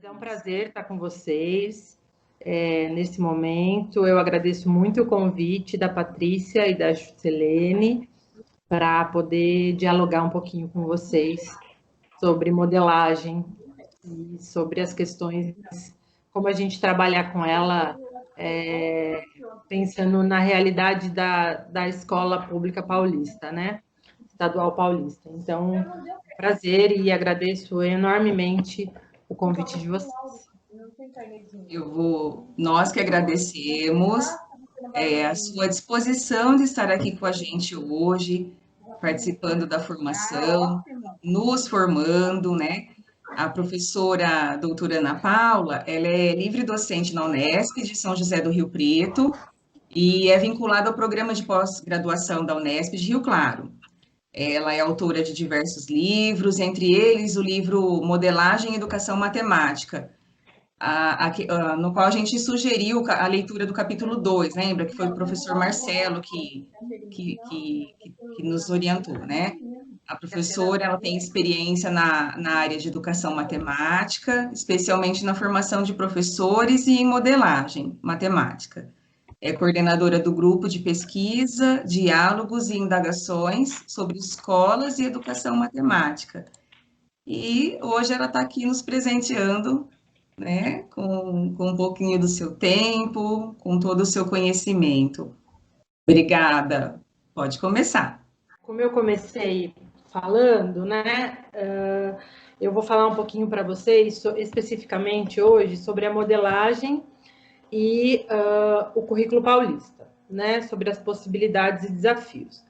É um prazer estar com vocês nesse momento. Eu agradeço muito o convite da Patrícia e da Juscelene para poder dialogar um pouquinho com vocês sobre modelagem e sobre as questões, como a gente trabalhar com ela, pensando na realidade da escola pública paulista, né? Estadual paulista. Então, prazer e agradeço enormemente o convite de vocês. Nós que agradecemos a sua disposição de estar aqui com a gente hoje, participando da formação, nos formando, né? A professora doutora Ana Paula, ela é livre docente na Unesp de São José do Rio Preto e é vinculada ao programa de pós-graduação da Unesp de Rio Claro. Ela é autora de diversos livros, entre eles o livro Modelagem e Educação Matemática, no qual a gente sugeriu a leitura do capítulo 2, lembra? Que foi o professor Marcelo que nos orientou, né? A professora, ela tem experiência na área de educação matemática, especialmente na formação de professores e em modelagem matemática. É coordenadora do grupo de pesquisa, diálogos e indagações sobre escolas e educação matemática. E hoje ela está aqui nos presenteando, né, com um pouquinho do seu tempo, com todo o seu conhecimento. Obrigada. Pode começar. Como eu comecei falando, né, eu vou falar um pouquinho para vocês, especificamente hoje, sobre a modelagem e o currículo paulista, né, sobre as possibilidades e desafios.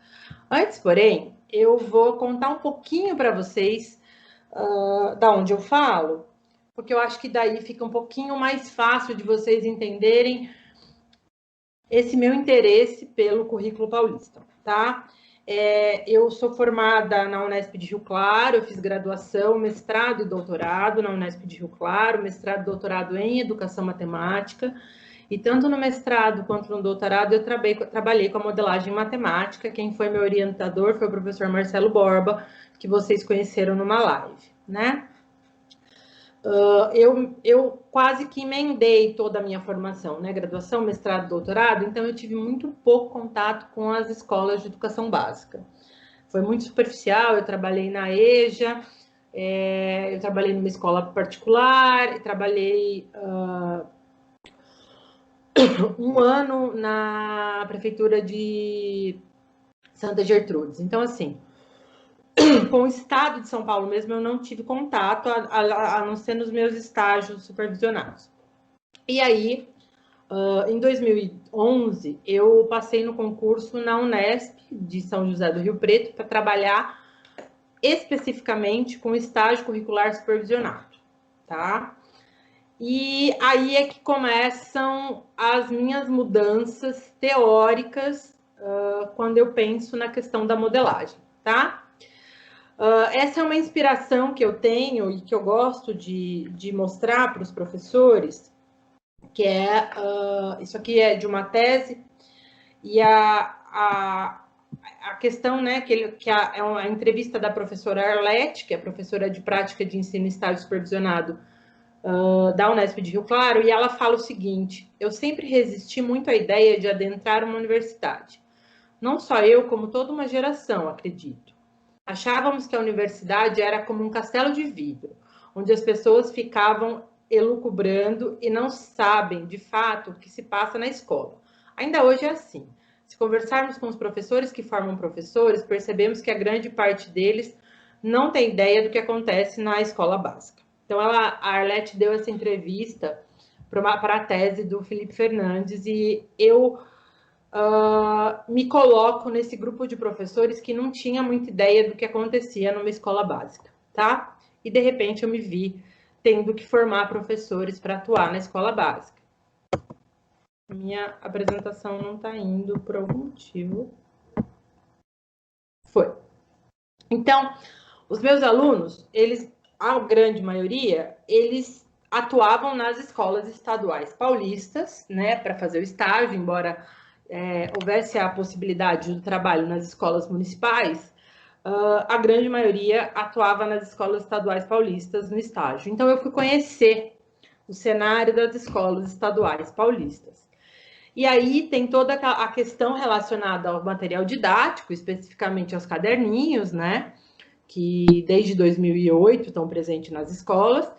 Antes, porém, eu vou contar um pouquinho para vocês da onde eu falo, porque eu acho que daí fica um pouquinho mais fácil de vocês entenderem esse meu interesse pelo currículo paulista, tá? Eu sou formada na Unesp de Rio Claro, eu fiz graduação, mestrado e doutorado na Unesp de Rio Claro, mestrado e doutorado em Educação Matemática, e tanto no mestrado quanto no doutorado eu trabalhei com a modelagem matemática. Quem foi meu orientador foi o professor Marcelo Borba, que vocês conheceram numa live, né? Eu quase que emendei toda a minha formação, né? Graduação, mestrado, doutorado, então eu tive muito pouco contato com as escolas de educação básica. Foi muito superficial, eu trabalhei na EJA, eu trabalhei numa escola particular, e trabalhei um ano na prefeitura de Santa Gertrudes. Então, assim, com o estado de São Paulo mesmo, eu não tive contato, a não ser nos meus estágios supervisionados. E aí, em 2011, eu passei no concurso na Unesp de São José do Rio Preto para trabalhar especificamente com estágio curricular supervisionado, tá? E aí é que começam as minhas mudanças teóricas quando eu penso na questão da modelagem, tá? Essa é uma inspiração que eu tenho e que eu gosto de mostrar para os professores, que isso aqui é de uma tese, e a questão, né, é uma entrevista da professora Arlete, que é professora de prática de ensino em estágio supervisionado da Unesp de Rio Claro, e ela fala o seguinte: eu sempre resisti muito à ideia de adentrar uma universidade. Não só eu, como toda uma geração, acredito. Achávamos que a universidade era como um castelo de vidro, onde as pessoas ficavam elucubrando e não sabem, de fato, o que se passa na escola. Ainda hoje é assim. Se conversarmos com os professores que formam professores, percebemos que a grande parte deles não tem ideia do que acontece na escola básica. Então, a Arlete deu essa entrevista para a tese do Felipe Fernandes e eu me coloco nesse grupo de professores que não tinha muita ideia do que acontecia numa escola básica, tá? E, de repente, eu me vi tendo que formar professores para atuar na escola básica. Minha apresentação não está indo por algum motivo. Foi. Então, os meus alunos, a grande maioria, eles atuavam nas escolas estaduais paulistas, né, para fazer o estágio, embora houvesse a possibilidade do trabalho nas escolas municipais, a grande maioria atuava nas escolas estaduais paulistas no estágio. Então, eu fui conhecer o cenário das escolas estaduais paulistas. E aí tem toda a questão relacionada ao material didático, especificamente aos caderninhos, né? Que desde 2008 estão presentes nas escolas,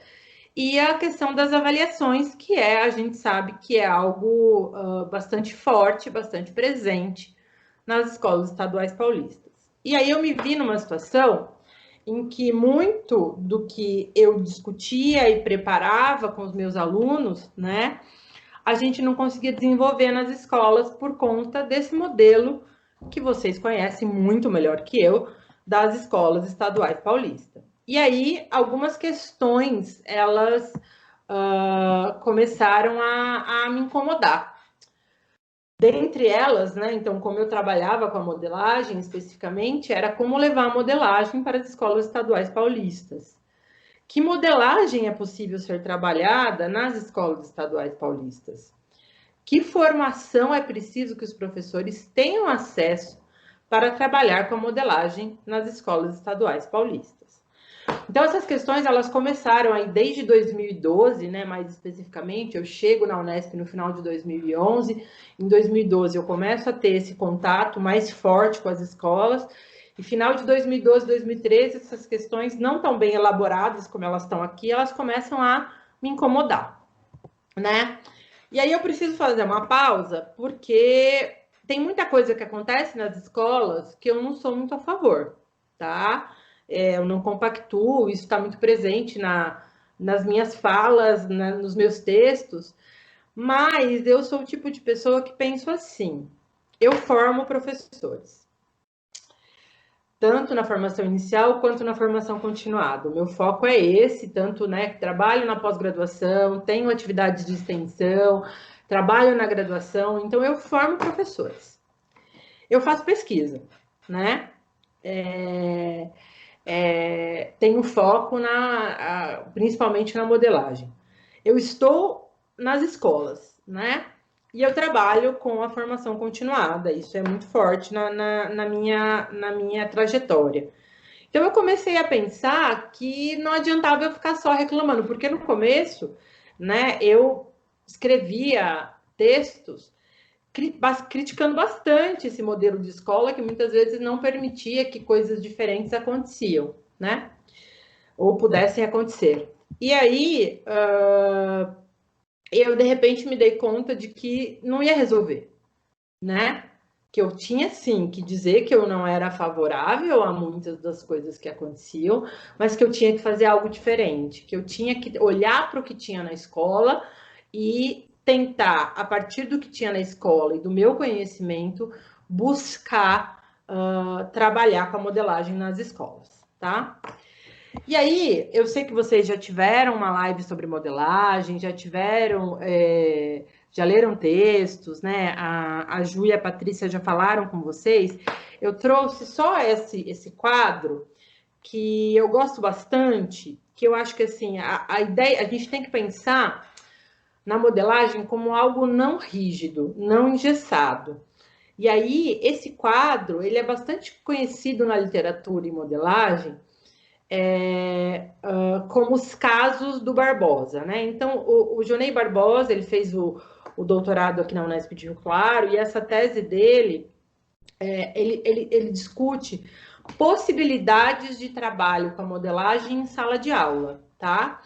e a questão das avaliações, que a gente sabe que é algo bastante forte, bastante presente nas escolas estaduais paulistas. E aí eu me vi numa situação em que muito do que eu discutia e preparava com os meus alunos, né, a gente não conseguia desenvolver nas escolas por conta desse modelo que vocês conhecem muito melhor que eu, das escolas estaduais paulistas. E aí, algumas questões, elas começaram a me incomodar. Dentre elas, né, então, como eu trabalhava com a modelagem especificamente, era como levar a modelagem para as escolas estaduais paulistas. Que modelagem é possível ser trabalhada nas escolas estaduais paulistas? Que formação é preciso que os professores tenham acesso para trabalhar com a modelagem nas escolas estaduais paulistas? Então, essas questões, elas começaram aí desde 2012, né, mais especificamente. Eu chego na Unesp no final de 2011. Em 2012, eu começo a ter esse contato mais forte com as escolas. E final de 2012, 2013, essas questões não tão bem elaboradas como elas estão aqui, elas começam a me incomodar, né? E aí eu preciso fazer uma pausa, porque tem muita coisa que acontece nas escolas que eu não sou muito a favor, tá? Eu não compactuo, isso está muito presente nas minhas falas, nos meus textos, mas eu sou o tipo de pessoa que penso assim: eu formo professores, tanto na formação inicial quanto na formação continuada. O meu foco é esse, tanto, né, trabalho na pós-graduação, tenho atividades de extensão, trabalho na graduação, então eu formo professores. Eu faço pesquisa, né? Tenho foco principalmente na modelagem. Eu estou nas escolas, né? E eu trabalho com a formação continuada, isso é muito forte na minha trajetória. Então, eu comecei a pensar que não adiantava eu ficar só reclamando, porque no começo, né, eu escrevia textos criticando bastante esse modelo de escola, que muitas vezes não permitia que coisas diferentes aconteciam, né? Ou pudessem acontecer. E aí, eu, de repente, me dei conta de que não ia resolver, né? Que eu tinha, sim, que dizer que eu não era favorável a muitas das coisas que aconteciam, mas que eu tinha que fazer algo diferente, que eu tinha que olhar para o que tinha na escola e tentar, a partir do que tinha na escola e do meu conhecimento, buscar trabalhar com a modelagem nas escolas, tá? E aí, eu sei que vocês já tiveram uma live sobre modelagem, já tiveram, já leram textos, né? A Ju e a Patrícia já falaram com vocês. Eu trouxe só esse quadro que eu gosto bastante, que eu acho que assim, a ideia, a gente tem que pensar na modelagem como algo não rígido, não engessado. E aí, esse quadro, ele é bastante conhecido na literatura e modelagem, como os casos do Barbosa, né? Então, o Jonei Barbosa, ele fez o doutorado aqui na Unesp de Rio Claro, e essa tese dele, ele discute possibilidades de trabalho com a modelagem em sala de aula, tá?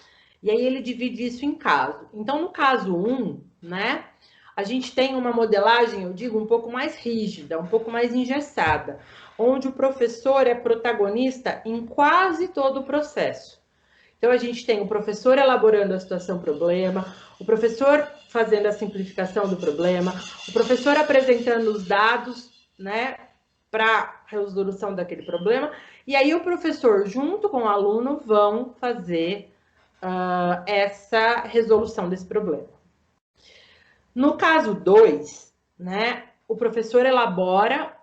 E aí ele divide isso em caso. Então, no caso 1, né, a gente tem uma modelagem, eu digo, um pouco mais rígida, um pouco mais engessada, onde o professor é protagonista em quase todo o processo. Então, a gente tem o professor elaborando a situação-problema, o professor fazendo a simplificação do problema, o professor apresentando os dados, né, para a resolução daquele problema, e aí o professor, junto com o aluno, vão fazer essa resolução desse problema. No caso 2, né, o professor elabora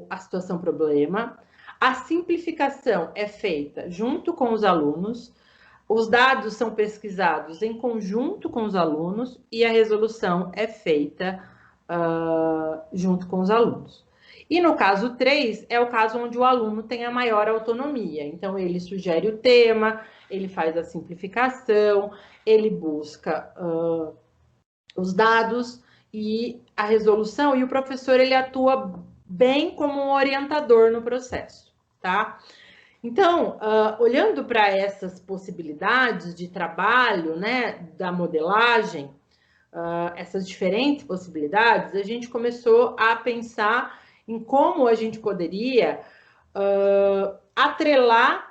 a situação-problema, a simplificação é feita junto com os alunos, os dados são pesquisados em conjunto com os alunos e a resolução é feita junto com os alunos. E no caso 3, é o caso onde o aluno tem a maior autonomia. Então, ele sugere o tema, ele faz a simplificação, ele busca os dados e a resolução, e o professor ele atua bem como um orientador no processo, tá? Então, olhando para essas possibilidades de trabalho, né, da modelagem, essas diferentes possibilidades, a gente começou a pensar em como a gente poderia atrelar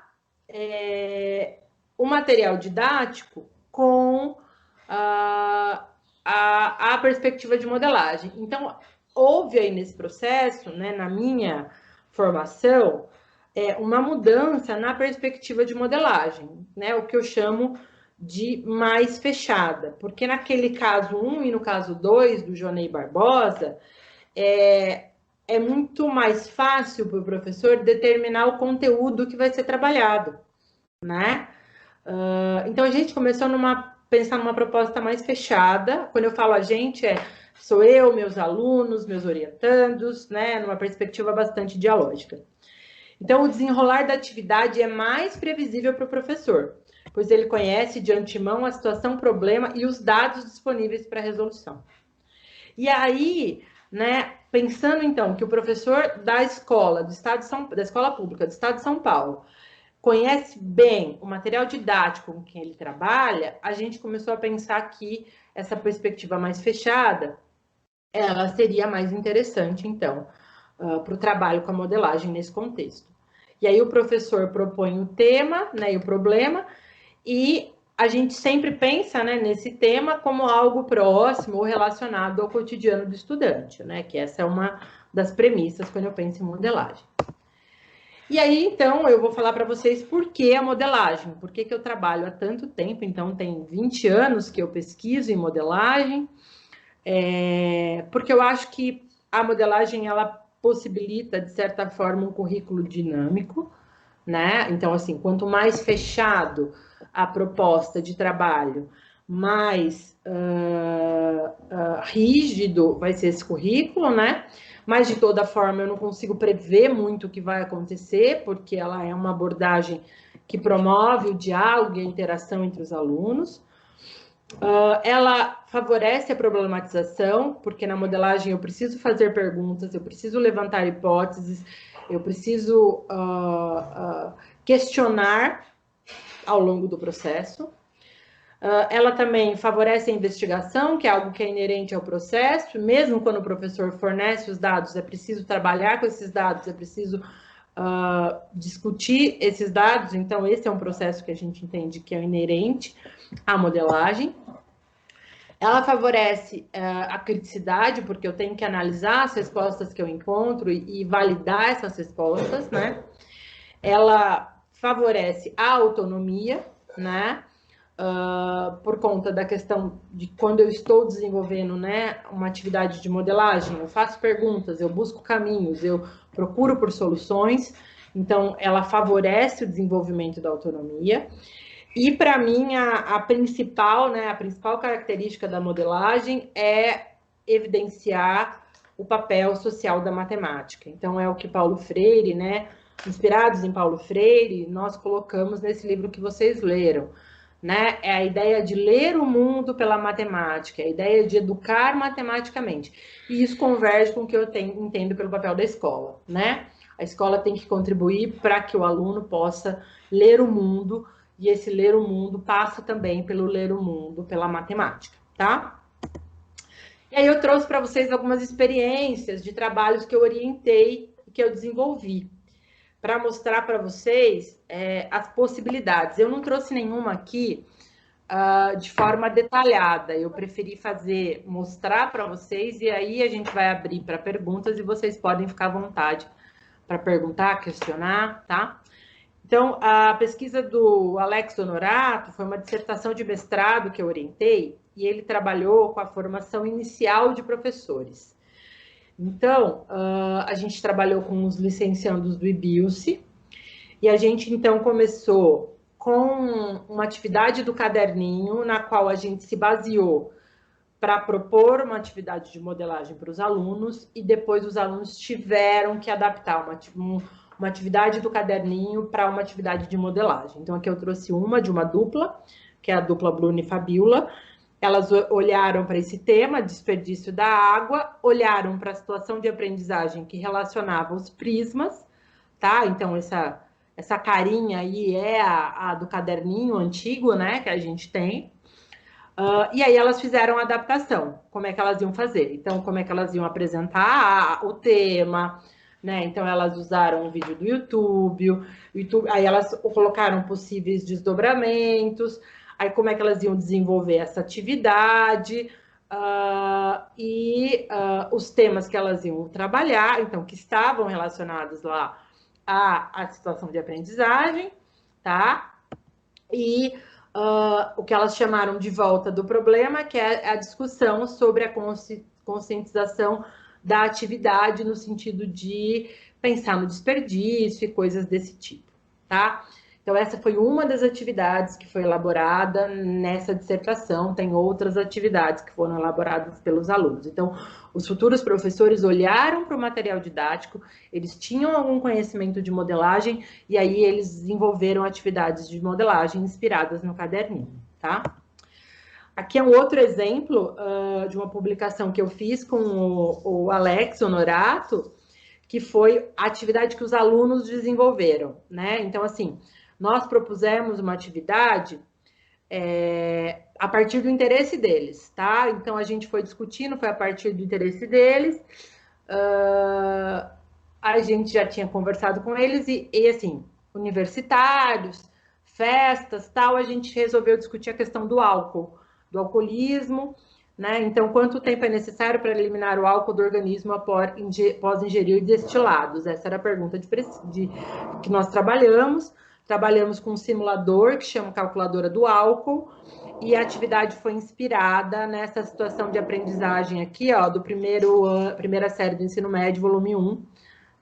o material didático com a perspectiva de modelagem. Então, houve aí nesse processo, né, na minha formação, uma mudança na perspectiva de modelagem, né, o que eu chamo de mais fechada, porque naquele caso 1 e no caso 2 do Jonei Barbosa, é muito mais fácil para o professor determinar o conteúdo que vai ser trabalhado, né? Então a gente começou pensar numa proposta mais fechada. Quando eu falo a gente, sou eu, meus alunos, meus orientandos, né? Numa perspectiva bastante dialógica. Então, o desenrolar da atividade é mais previsível para o professor, pois ele conhece de antemão a situação, problema e os dados disponíveis para a resolução. E aí, né, pensando então que o professor da escola da escola pública do Estado de São Paulo conhece bem o material didático com quem ele trabalha, a gente começou a pensar que essa perspectiva mais fechada, ela seria mais interessante, então, para o trabalho com a modelagem nesse contexto. E aí o professor propõe o tema, né, e o problema, e a gente sempre pensa, né, nesse tema como algo próximo ou relacionado ao cotidiano do estudante, né, que essa é uma das premissas quando eu penso em modelagem. E aí, então, eu vou falar para vocês por que a modelagem, por que eu trabalho há tanto tempo, então tem 20 anos que eu pesquiso em modelagem, porque eu acho que a modelagem, ela possibilita, de certa forma, um currículo dinâmico, né? Então, assim, quanto mais fechado a proposta de trabalho, mais rígido vai ser esse currículo, né? Mas, de toda forma, eu não consigo prever muito o que vai acontecer, porque ela é uma abordagem que promove o diálogo e a interação entre os alunos. Ela favorece a problematização, porque na modelagem eu preciso fazer perguntas, eu preciso levantar hipóteses, eu preciso questionar ao longo do processo. Ela também favorece a investigação, que é algo que é inerente ao processo, mesmo quando o professor fornece os dados, é preciso trabalhar com esses dados, é preciso discutir esses dados, então esse é um processo que a gente entende que é inerente à modelagem. Ela favorece a criticidade, porque eu tenho que analisar as respostas que eu encontro e validar essas respostas, né? Ela favorece a autonomia, né? Por conta da questão de quando eu estou desenvolvendo, né, uma atividade de modelagem, eu faço perguntas, eu busco caminhos, eu procuro por soluções, então ela favorece o desenvolvimento da autonomia. E para mim a principal, né, a principal característica da modelagem é evidenciar o papel social da matemática. Então é o que Paulo Freire, né, inspirados em Paulo Freire, nós colocamos nesse livro que vocês leram. Né? É a ideia de ler o mundo pela matemática, é a ideia de educar matematicamente. E isso converge com o que eu entendo pelo papel da escola, né? A escola tem que contribuir para que o aluno possa ler o mundo, e esse ler o mundo passa também pelo ler o mundo pela matemática, tá? E aí eu trouxe para vocês algumas experiências de trabalhos que eu orientei e que eu desenvolvi, para mostrar para vocês as possibilidades. Eu não trouxe nenhuma aqui de forma detalhada, eu preferi mostrar para vocês, e aí a gente vai abrir para perguntas, e vocês podem ficar à vontade para perguntar, questionar, tá? Então, a pesquisa do Alex Honorato foi uma dissertação de mestrado que eu orientei, e ele trabalhou com a formação inicial de professores. Então, a gente trabalhou com os licenciandos do IBILSE, e a gente, então, começou com uma atividade do caderninho, na qual a gente se baseou para propor uma atividade de modelagem para os alunos, e depois os alunos tiveram que adaptar uma atividade do caderninho para uma atividade de modelagem. Então, aqui eu trouxe uma de uma dupla, que é a dupla Bruna e Fabiola. Elas olharam para esse tema, desperdício da água, olharam para a situação de aprendizagem que relacionava os prismas, tá? Então, essa carinha aí é a do caderninho antigo, né, que a gente tem. E aí elas fizeram a adaptação, como é que elas iam fazer. Então, como é que elas iam apresentar o tema, né? Então, elas usaram um vídeo do YouTube, aí elas colocaram possíveis desdobramentos, aí como é que elas iam desenvolver essa atividade, os temas que elas iam trabalhar, então, que estavam relacionados lá à situação de aprendizagem, tá? E o que elas chamaram de volta do problema, que é a discussão sobre a conscientização da atividade no sentido de pensar no desperdício e coisas desse tipo, tá? Então, essa foi uma das atividades que foi elaborada nessa dissertação. Tem outras atividades que foram elaboradas pelos alunos. Então, os futuros professores olharam para o material didático, eles tinham algum conhecimento de modelagem, e aí eles desenvolveram atividades de modelagem inspiradas no caderninho, tá? Aqui é um outro exemplo de uma publicação que eu fiz com o Alex Honorato, que foi a atividade que os alunos desenvolveram, né? Então, assim, nós propusemos uma atividade a partir do interesse deles, tá? Então, a gente foi discutindo, foi a partir do interesse deles, a gente já tinha conversado com eles e assim, universitários, festas, tal, a gente resolveu discutir a questão do álcool, do alcoolismo, né? Então, quanto tempo é necessário para eliminar o álcool do organismo após ingerir destilados? Essa era a pergunta que nós trabalhamos. Trabalhamos com um simulador que chama Calculadora do Álcool, e a atividade foi inspirada nessa situação de aprendizagem aqui, ó, do primeira série do ensino médio, volume 1,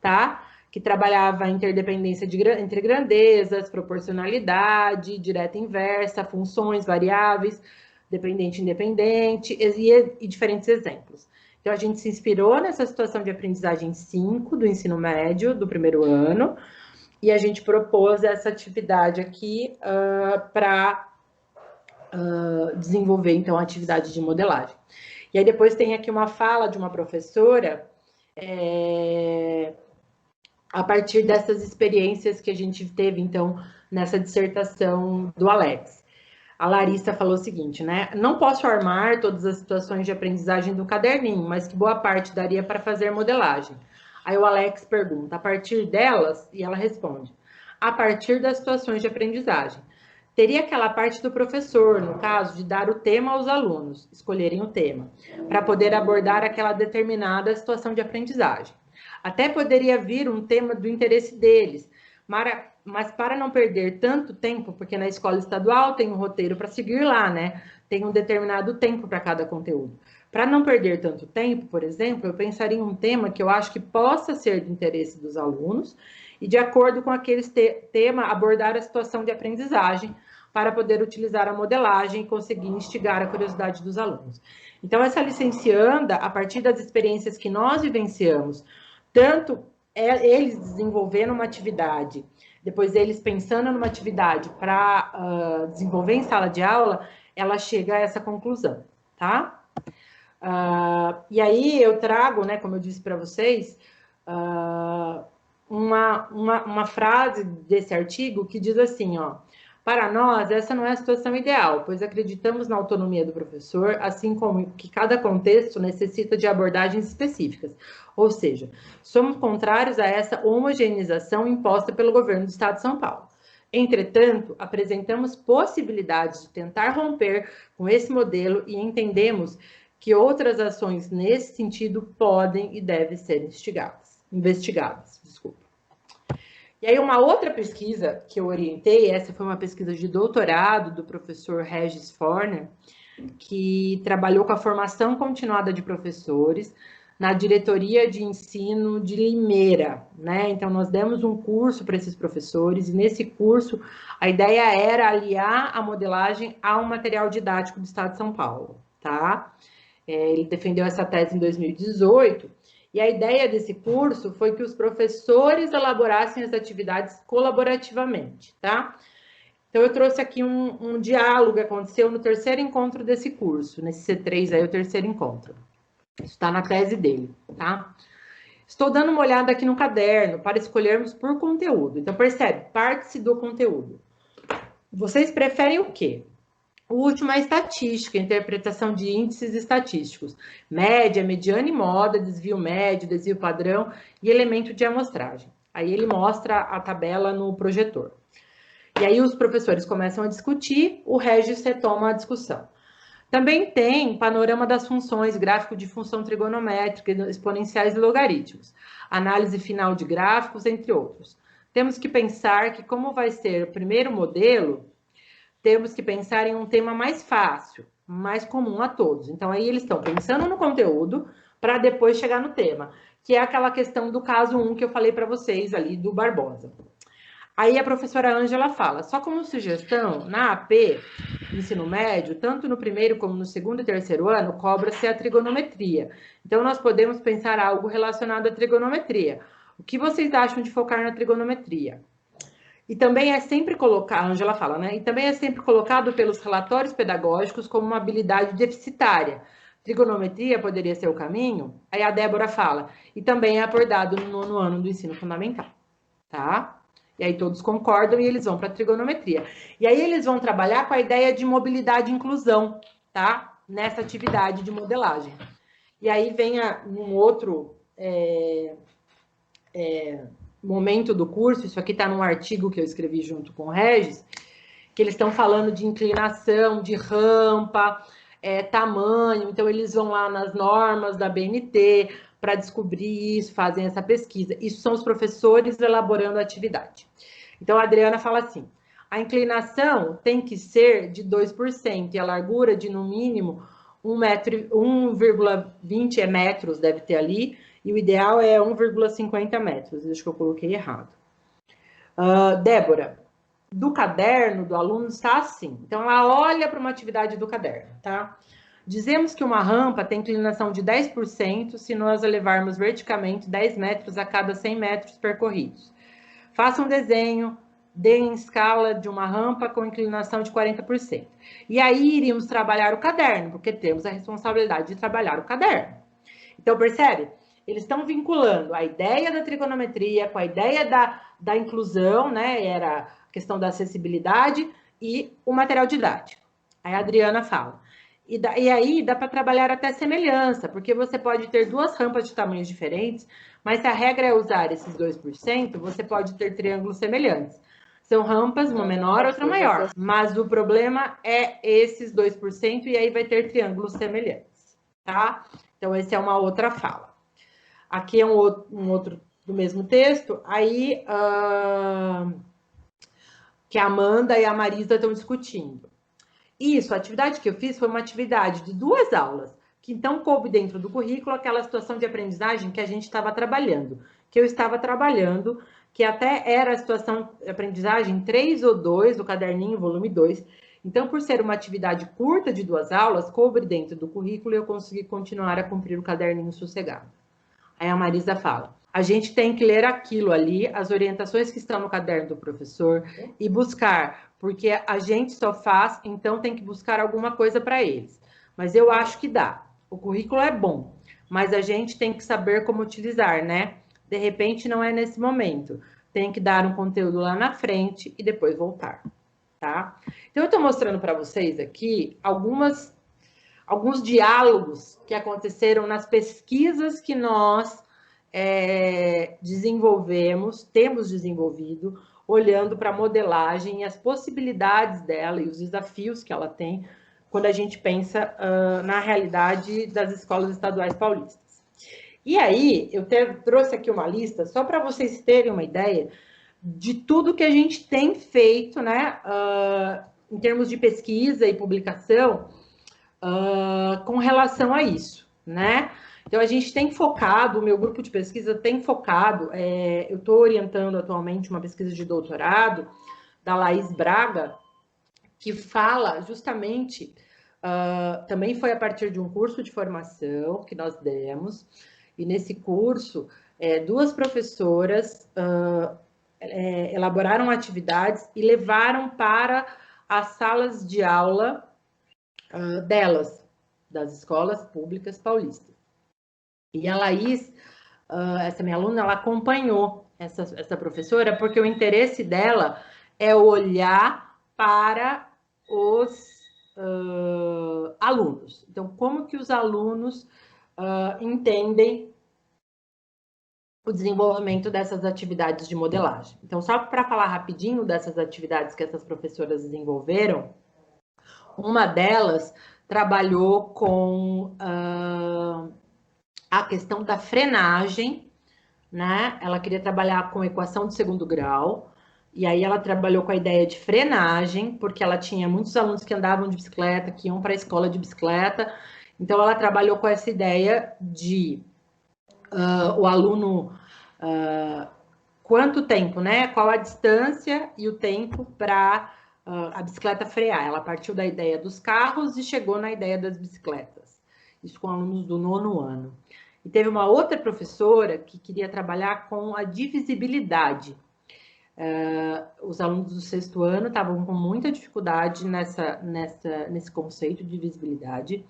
tá? Que trabalhava a interdependência entre grandezas, proporcionalidade, direta e inversa, funções, variáveis, dependente e independente, e diferentes exemplos. Então, a gente se inspirou nessa situação de aprendizagem 5 do ensino médio, do primeiro ano, e a gente propôs essa atividade aqui para desenvolver, então, a atividade de modelagem. E aí, depois tem aqui uma fala de uma professora, a partir dessas experiências que a gente teve, então, nessa dissertação do Alex. A Larissa falou o seguinte, né? Não posso armar todas as situações de aprendizagem do caderninho, mas que boa parte daria para fazer modelagem. Aí o Alex pergunta, a partir delas? E ela responde, a partir das situações de aprendizagem. Teria aquela parte do professor, no caso, de dar o tema aos alunos, escolherem o tema, para poder abordar aquela determinada situação de aprendizagem. Até poderia vir um tema do interesse deles, mas para não perder tanto tempo, porque na escola estadual tem um roteiro para seguir lá, né? Tem um determinado tempo para cada conteúdo. Para não perder tanto tempo, por exemplo, eu pensaria em um tema que eu acho que possa ser de interesse dos alunos e, de acordo com aquele tema, abordar a situação de aprendizagem para poder utilizar a modelagem e conseguir instigar a curiosidade dos alunos. Então, essa licencianda, a partir das experiências que nós vivenciamos, tanto eles desenvolvendo uma atividade, depois eles pensando numa atividade para desenvolver em sala de aula, ela chega a essa conclusão, tá? E aí eu trago, né, como eu disse para vocês, uma frase desse artigo que diz assim, ó, para nós, essa não é a situação ideal, pois acreditamos na autonomia do professor, assim como que cada contexto necessita de abordagens específicas. Ou seja, somos contrários a essa homogeneização imposta pelo governo do Estado de São Paulo. Entretanto, apresentamos possibilidades de tentar romper com esse modelo e entendemos que outras ações nesse sentido podem e devem ser investigadas. Desculpa. E aí, uma outra pesquisa que eu orientei, essa foi uma pesquisa de doutorado do professor Regis Forner, que trabalhou com a formação continuada de professores na diretoria de ensino de Limeira, né? Então, nós demos um curso para esses professores, e nesse curso, a ideia era aliar a modelagem ao material didático do Estado de São Paulo, tá? Ele defendeu essa tese em 2018, e a ideia desse curso foi que os professores elaborassem as atividades colaborativamente, tá? Então, eu trouxe aqui um diálogo que aconteceu no terceiro encontro desse curso, nesse C3 aí, o terceiro encontro. Isso está na tese dele, tá? Estou dando uma olhada aqui no caderno para escolhermos por conteúdo. Então, percebe, parte-se do conteúdo. Vocês preferem o quê? O último é estatística, interpretação de índices estatísticos. Média, mediana e moda, desvio médio, desvio padrão e elemento de amostragem. Aí ele mostra a tabela no projetor. E aí os professores começam a discutir, o Regis retoma a discussão. Também tem panorama das funções, gráfico de função trigonométrica, exponenciais e logaritmos, análise final de gráficos, entre outros. Temos que pensar que, como vai ser o primeiro modelo, temos que pensar em um tema mais fácil, mais comum a todos. Então, aí eles estão pensando no conteúdo para depois chegar no tema, que é aquela questão do caso 1 que eu falei para vocês ali, do Barbosa. Aí a professora Ângela fala, só como sugestão, na AP, ensino médio, tanto no primeiro como no segundo e terceiro ano, cobra-se a trigonometria. Então, nós podemos pensar algo relacionado à trigonometria. O que vocês acham de focar na trigonometria? E também é sempre colocado, a Ângela fala, né? E também é sempre colocado pelos relatórios pedagógicos como uma habilidade deficitária. Trigonometria poderia ser o caminho? Aí a Débora fala, e também é abordado no nono ano do ensino fundamental, tá? E aí todos concordam e eles vão para a trigonometria. E aí eles vão trabalhar com a ideia de mobilidade e inclusão, tá? Nessa atividade de modelagem. E aí vem um outro momento do curso, isso aqui está num artigo que eu escrevi junto com o Regis, que eles estão falando de inclinação, de rampa, tamanho, então eles vão lá nas normas da BNT para descobrir isso, fazem essa pesquisa. Isso são os professores elaborando a atividade. Então a Adriana fala assim, a inclinação tem que ser de 2% e a largura de no mínimo 1,20 metros deve ter ali, e o ideal é 1,50 metros. Acho que eu coloquei errado. Débora, do caderno do aluno está assim. Então, ela olha para uma atividade do caderno, tá? Dizemos que uma rampa tem inclinação de 10% se nós elevarmos verticalmente 10 metros a cada 100 metros percorridos. Faça um desenho, dê em escala de uma rampa com inclinação de 40%. E aí iríamos trabalhar o caderno, porque temos a responsabilidade de trabalhar o caderno. Então, percebe? Eles estão vinculando a ideia da trigonometria com a ideia da inclusão, né? Era a questão da acessibilidade e o material didático. Aí a Adriana fala. E aí dá para trabalhar até semelhança, porque você pode ter duas rampas de tamanhos diferentes, mas se a regra é usar esses 2%, você pode ter triângulos semelhantes. São rampas, uma menor, outra maior. Mas o problema é esses 2%, e aí vai ter triângulos semelhantes, tá? Então, essa é uma outra fala. Aqui é um outro do mesmo texto, aí que a Amanda e a Marisa estão discutindo. Isso, a atividade que eu fiz foi uma atividade de 2 aulas, que então coube dentro do currículo aquela situação de aprendizagem que a gente estava trabalhando, que eu estava trabalhando, que até era a situação de aprendizagem 3 ou 2 do caderninho, volume 2. Então, por ser uma atividade curta de 2 aulas, coube dentro do currículo e eu consegui continuar a cumprir o caderninho sossegado. Aí a Marisa fala, a gente tem que ler aquilo ali, as orientações que estão no caderno do professor e buscar, porque a gente só faz, então tem que buscar alguma coisa para eles. Mas eu acho que dá. O currículo é bom, mas a gente tem que saber como utilizar, né? De repente não é nesse momento. Tem que dar um conteúdo lá na frente e depois voltar, tá? Então eu estou mostrando para vocês aqui alguns diálogos que aconteceram nas pesquisas que nós temos desenvolvido, olhando para a modelagem e as possibilidades dela e os desafios que ela tem quando a gente pensa na realidade das escolas estaduais paulistas. E aí, eu trouxe aqui uma lista, só para vocês terem uma ideia de tudo que a gente tem feito, né, em termos de pesquisa e publicação, com relação a isso, né? Então, a gente tem focado, o meu grupo de pesquisa tem focado, eu estou orientando atualmente uma pesquisa de doutorado da Laís Braga, que fala justamente também foi a partir de um curso de formação que nós demos, e nesse curso, duas professoras elaboraram atividades e levaram para as salas de aula delas, das escolas públicas paulistas. E a Laís, essa minha aluna, ela acompanhou essa professora, porque o interesse dela é olhar para os alunos. Então, como que os alunos entendem o desenvolvimento dessas atividades de modelagem. Então, só para falar rapidinho dessas atividades que essas professoras desenvolveram, uma delas trabalhou com a questão da frenagem, né? Ela queria trabalhar com equação de segundo grau, e aí ela trabalhou com a ideia de frenagem, porque ela tinha muitos alunos que andavam de bicicleta, que iam para a escola de bicicleta, então ela trabalhou com essa ideia de o aluno, quanto tempo, né? Qual a distância e o tempo para a bicicleta frear. Ela partiu da ideia dos carros e chegou na ideia das bicicletas. Isso com alunos do 9º ano. E teve uma outra professora que queria trabalhar com a divisibilidade. Os alunos do 6º ano estavam com muita dificuldade nesse conceito de divisibilidade.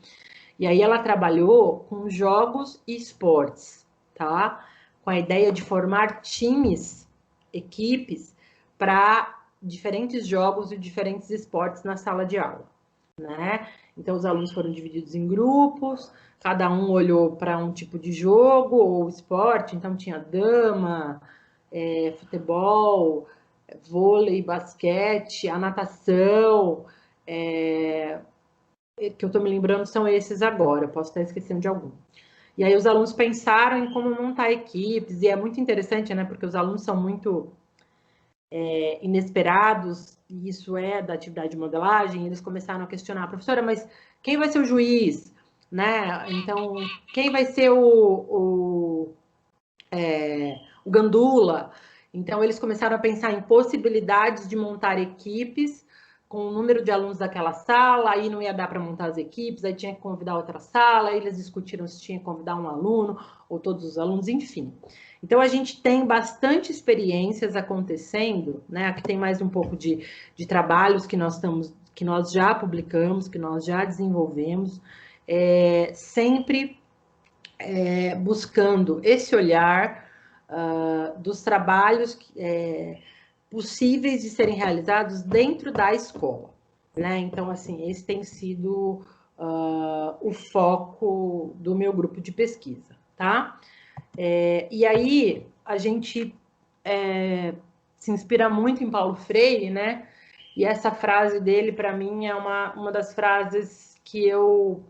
E aí ela trabalhou com jogos e esportes, tá? Com a ideia de formar times, equipes, para diferentes jogos e diferentes esportes na sala de aula, né? Então, os alunos foram divididos em grupos, cada um olhou para um tipo de jogo ou esporte, então tinha dama, futebol, vôlei, basquete, a natação, que eu estou me lembrando são esses agora, posso estar esquecendo de algum. E aí os alunos pensaram em como montar equipes, e é muito interessante, né, porque os alunos são muito inesperados, e isso é da atividade de modelagem, eles começaram a questionar, professora, mas quem vai ser o juiz? Né? Então, quem vai ser o gandula? Então, eles começaram a pensar em possibilidades de montar equipes com o número de alunos daquela sala, aí não ia dar para montar as equipes, aí tinha que convidar outra sala, aí eles discutiram se tinha que convidar um aluno ou todos os alunos, enfim. Então, a gente tem bastante experiências acontecendo, né? Aqui tem mais um pouco de trabalhos que nós já publicamos, que nós já desenvolvemos, sempre buscando esse olhar dos trabalhos possíveis de serem realizados dentro da escola, né? Então, assim, esse tem sido o foco do meu grupo de pesquisa, tá? E aí, a gente se inspira muito em Paulo Freire, né? E essa frase dele, para mim, é uma das frases que eu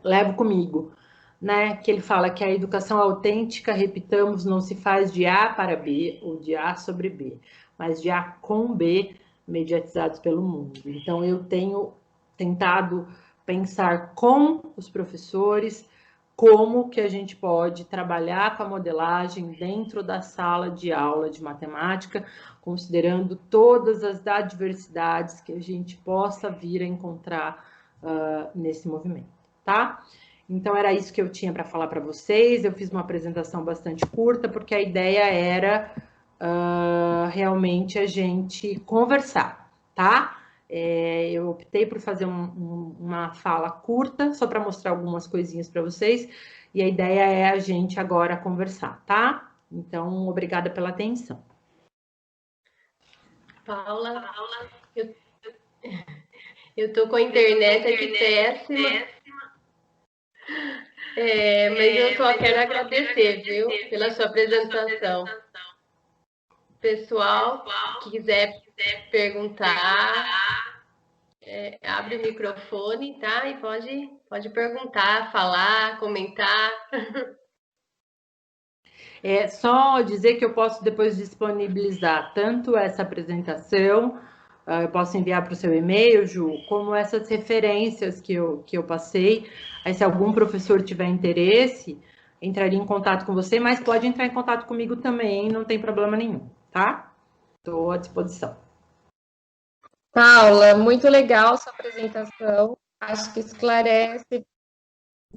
levo comigo, né? Que ele fala que a educação autêntica, repitamos, não se faz de A para B ou de A sobre B, mas de A com B, mediatizados pelo mundo. Então, eu tenho tentado pensar com os professores como que a gente pode trabalhar com a modelagem dentro da sala de aula de matemática, considerando todas as adversidades que a gente possa vir a encontrar nesse movimento, tá? Então, era isso que eu tinha para falar para vocês. Eu fiz uma apresentação bastante curta, porque a ideia era realmente a gente conversar, tá? Eu optei por fazer uma fala curta, só para mostrar algumas coisinhas para vocês, e a ideia é a gente agora conversar, tá? Então, obrigada pela atenção. Paula, eu tô com a internet aqui péssima, mas eu só quero agradecer, viu, pela sua apresentação. Pessoal, que quiser perguntar, abre o microfone, tá? E pode perguntar, falar, comentar. Só dizer que eu posso depois disponibilizar tanto essa apresentação, eu posso enviar para o seu e-mail, Ju, como essas referências que eu passei. Aí, se algum professor tiver interesse, entraria em contato com você, mas pode entrar em contato comigo também, não tem problema nenhum, tá? Estou à disposição. Paula, muito legal sua apresentação. Acho que esclarece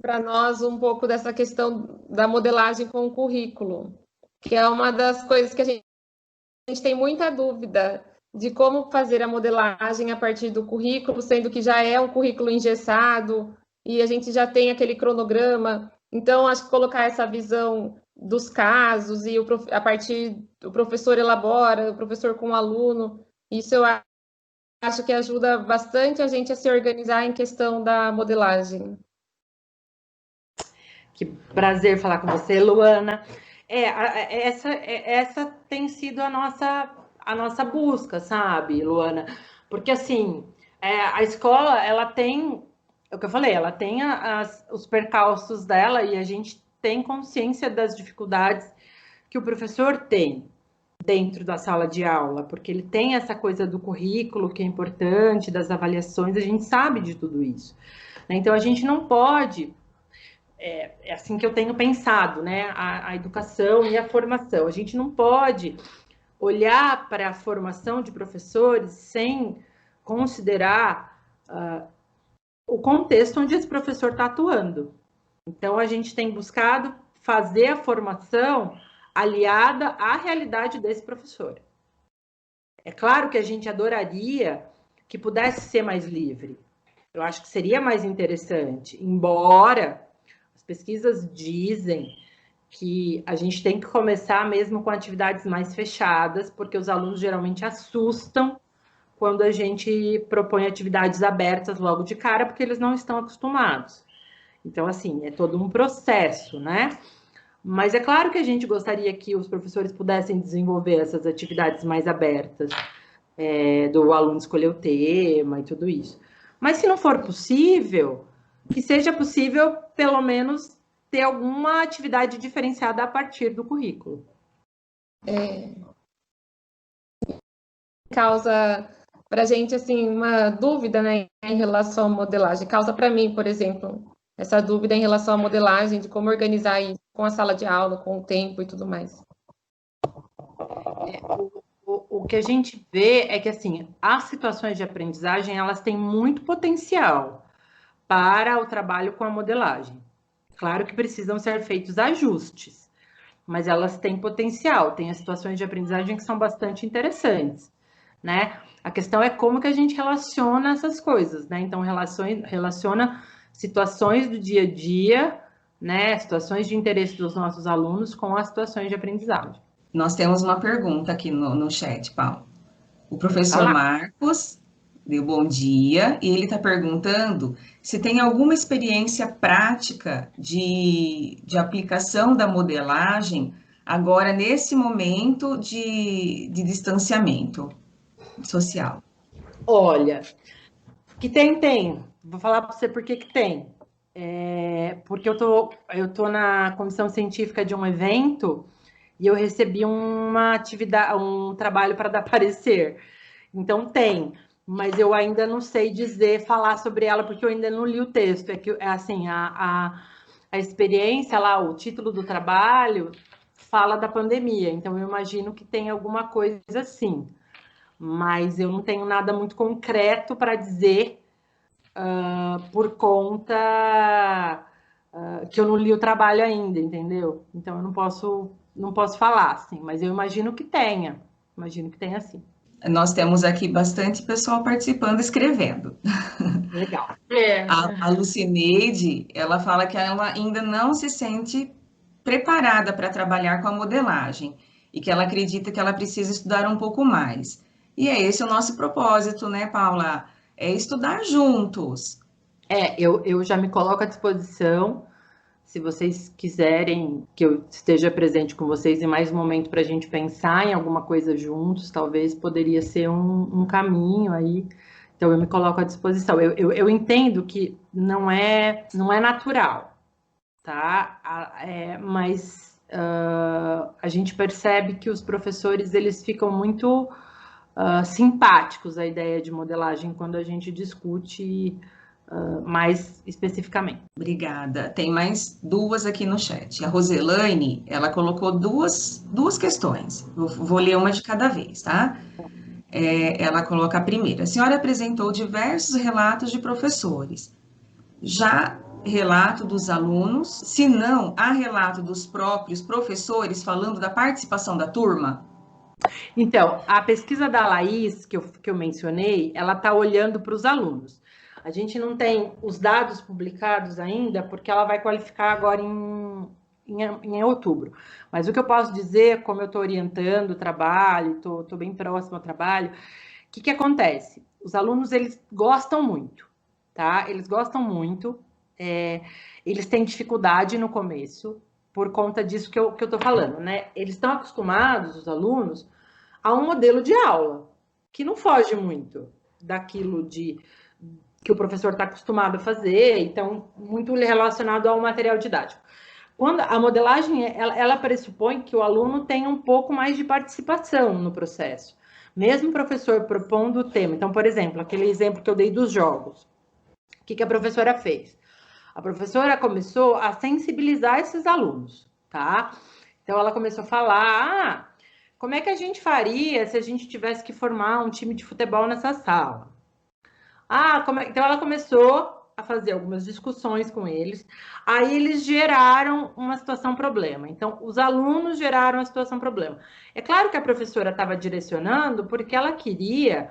para nós um pouco dessa questão da modelagem com o currículo, que é uma das coisas que a gente tem muita dúvida de como fazer a modelagem a partir do currículo, sendo que já é um currículo engessado e a gente já tem aquele cronograma. Então, acho que colocar essa visão dos casos e a partir do professor elabora, o professor com o aluno, isso eu acho que ajuda bastante a gente a se organizar em questão da modelagem. Que prazer falar com você, Luana. Essa tem sido a nossa busca, sabe, Luana? Porque, assim, a escola, ela tem, é o que eu falei, ela tem os percalços dela e a gente tem consciência das dificuldades que o professor tem dentro da sala de aula, porque ele tem essa coisa do currículo que é importante, das avaliações, a gente sabe de tudo isso. Então, a gente não pode... É assim que eu tenho pensado, né? A educação e a formação. A gente não pode olhar para a formação de professores sem considerar o contexto onde esse professor está atuando. Então, a gente tem buscado fazer a formação aliada à realidade desse professor. É claro que a gente adoraria que pudesse ser mais livre. Eu acho que seria mais interessante, embora as pesquisas dizem que a gente tem que começar mesmo com atividades mais fechadas, porque os alunos geralmente assustam quando a gente propõe atividades abertas logo de cara, porque eles não estão acostumados. Então, assim, é todo um processo, né? Mas é claro que a gente gostaria que os professores pudessem desenvolver essas atividades mais abertas, do aluno escolher o tema e tudo isso. Mas se não for possível, que seja possível, pelo menos, ter alguma atividade diferenciada a partir do currículo. Causa para a gente, assim, uma dúvida, né, em relação à modelagem. Causa para mim, por exemplo, essa dúvida em relação à modelagem, de como organizar isso com a sala de aula, com o tempo e tudo mais. O que a gente vê é que, assim, as situações de aprendizagem, elas têm muito potencial para o trabalho com a modelagem. Claro que precisam ser feitos ajustes, mas elas têm potencial, tem as situações de aprendizagem que são bastante interessantes, né? A questão é como que a gente relaciona essas coisas, né? Então, relaciona situações do dia a dia, né? Situações de interesse dos nossos alunos com as situações de aprendizagem. Nós temos uma pergunta aqui no chat, Paulo. O professor Marcos deu bom dia e ele está perguntando se tem alguma experiência prática de aplicação da modelagem agora nesse momento de distanciamento social. Olha, que tem. Vou falar para você por que tem. Porque eu tô na comissão científica de um evento e eu recebi uma atividade, um trabalho para dar parecer. Então tem, mas eu ainda não sei falar sobre ela, porque eu ainda não li o texto. É que, assim, a experiência lá, o título do trabalho fala da pandemia, então eu imagino que tem alguma coisa assim. Mas eu não tenho nada muito concreto para dizer por conta que eu não li o trabalho ainda, entendeu? Então eu não posso falar, assim, mas eu imagino que tenha sim. Nós temos aqui bastante pessoal participando, escrevendo. Legal. A Lucineide, ela fala que ela ainda não se sente preparada para trabalhar com a modelagem e que ela acredita que ela precisa estudar um pouco mais. E é esse o nosso propósito, né, Paula? É estudar juntos. Eu já me coloco à disposição, se vocês quiserem que eu esteja presente com vocês em mais um momento para a gente pensar em alguma coisa juntos, talvez poderia ser um caminho aí. Então, eu me coloco à disposição. Eu entendo que não é natural, tá? Mas a gente percebe que os professores, eles ficam muito simpáticos à ideia de modelagem quando a gente discute mais especificamente. Obrigada. Tem mais duas aqui no chat. A Roselaine, ela colocou duas questões. Vou ler uma de cada vez, tá? ela coloca a primeira. A senhora apresentou diversos relatos de professores. Já relato dos alunos, se não, há relato dos próprios professores falando da participação da turma? Então, a pesquisa da Laís, que eu mencionei, ela está olhando para os alunos. A gente não tem os dados publicados ainda, porque ela vai qualificar agora em outubro. Mas o que eu posso dizer, como eu estou orientando o trabalho, estou bem próximo ao trabalho, o que acontece? Os alunos, eles gostam muito, tá? Eles gostam muito, eles têm dificuldade no começo, por conta disso que eu estou falando, né? Eles estão acostumados, os alunos, a um modelo de aula, que não foge muito daquilo que o professor está acostumado a fazer, então, muito relacionado ao material didático. Quando a modelagem, ela pressupõe que o aluno tenha um pouco mais de participação no processo, mesmo o professor propondo o tema. Então, por exemplo, aquele exemplo que eu dei dos jogos, o que a professora fez? A professora começou a sensibilizar esses alunos, tá? Então, ela começou a falar, como é que a gente faria se a gente tivesse que formar um time de futebol nessa sala? Então ela começou a fazer algumas discussões com eles, aí eles geraram uma situação problema. Então, os alunos geraram a situação problema. É claro que a professora estava direcionando porque ela queria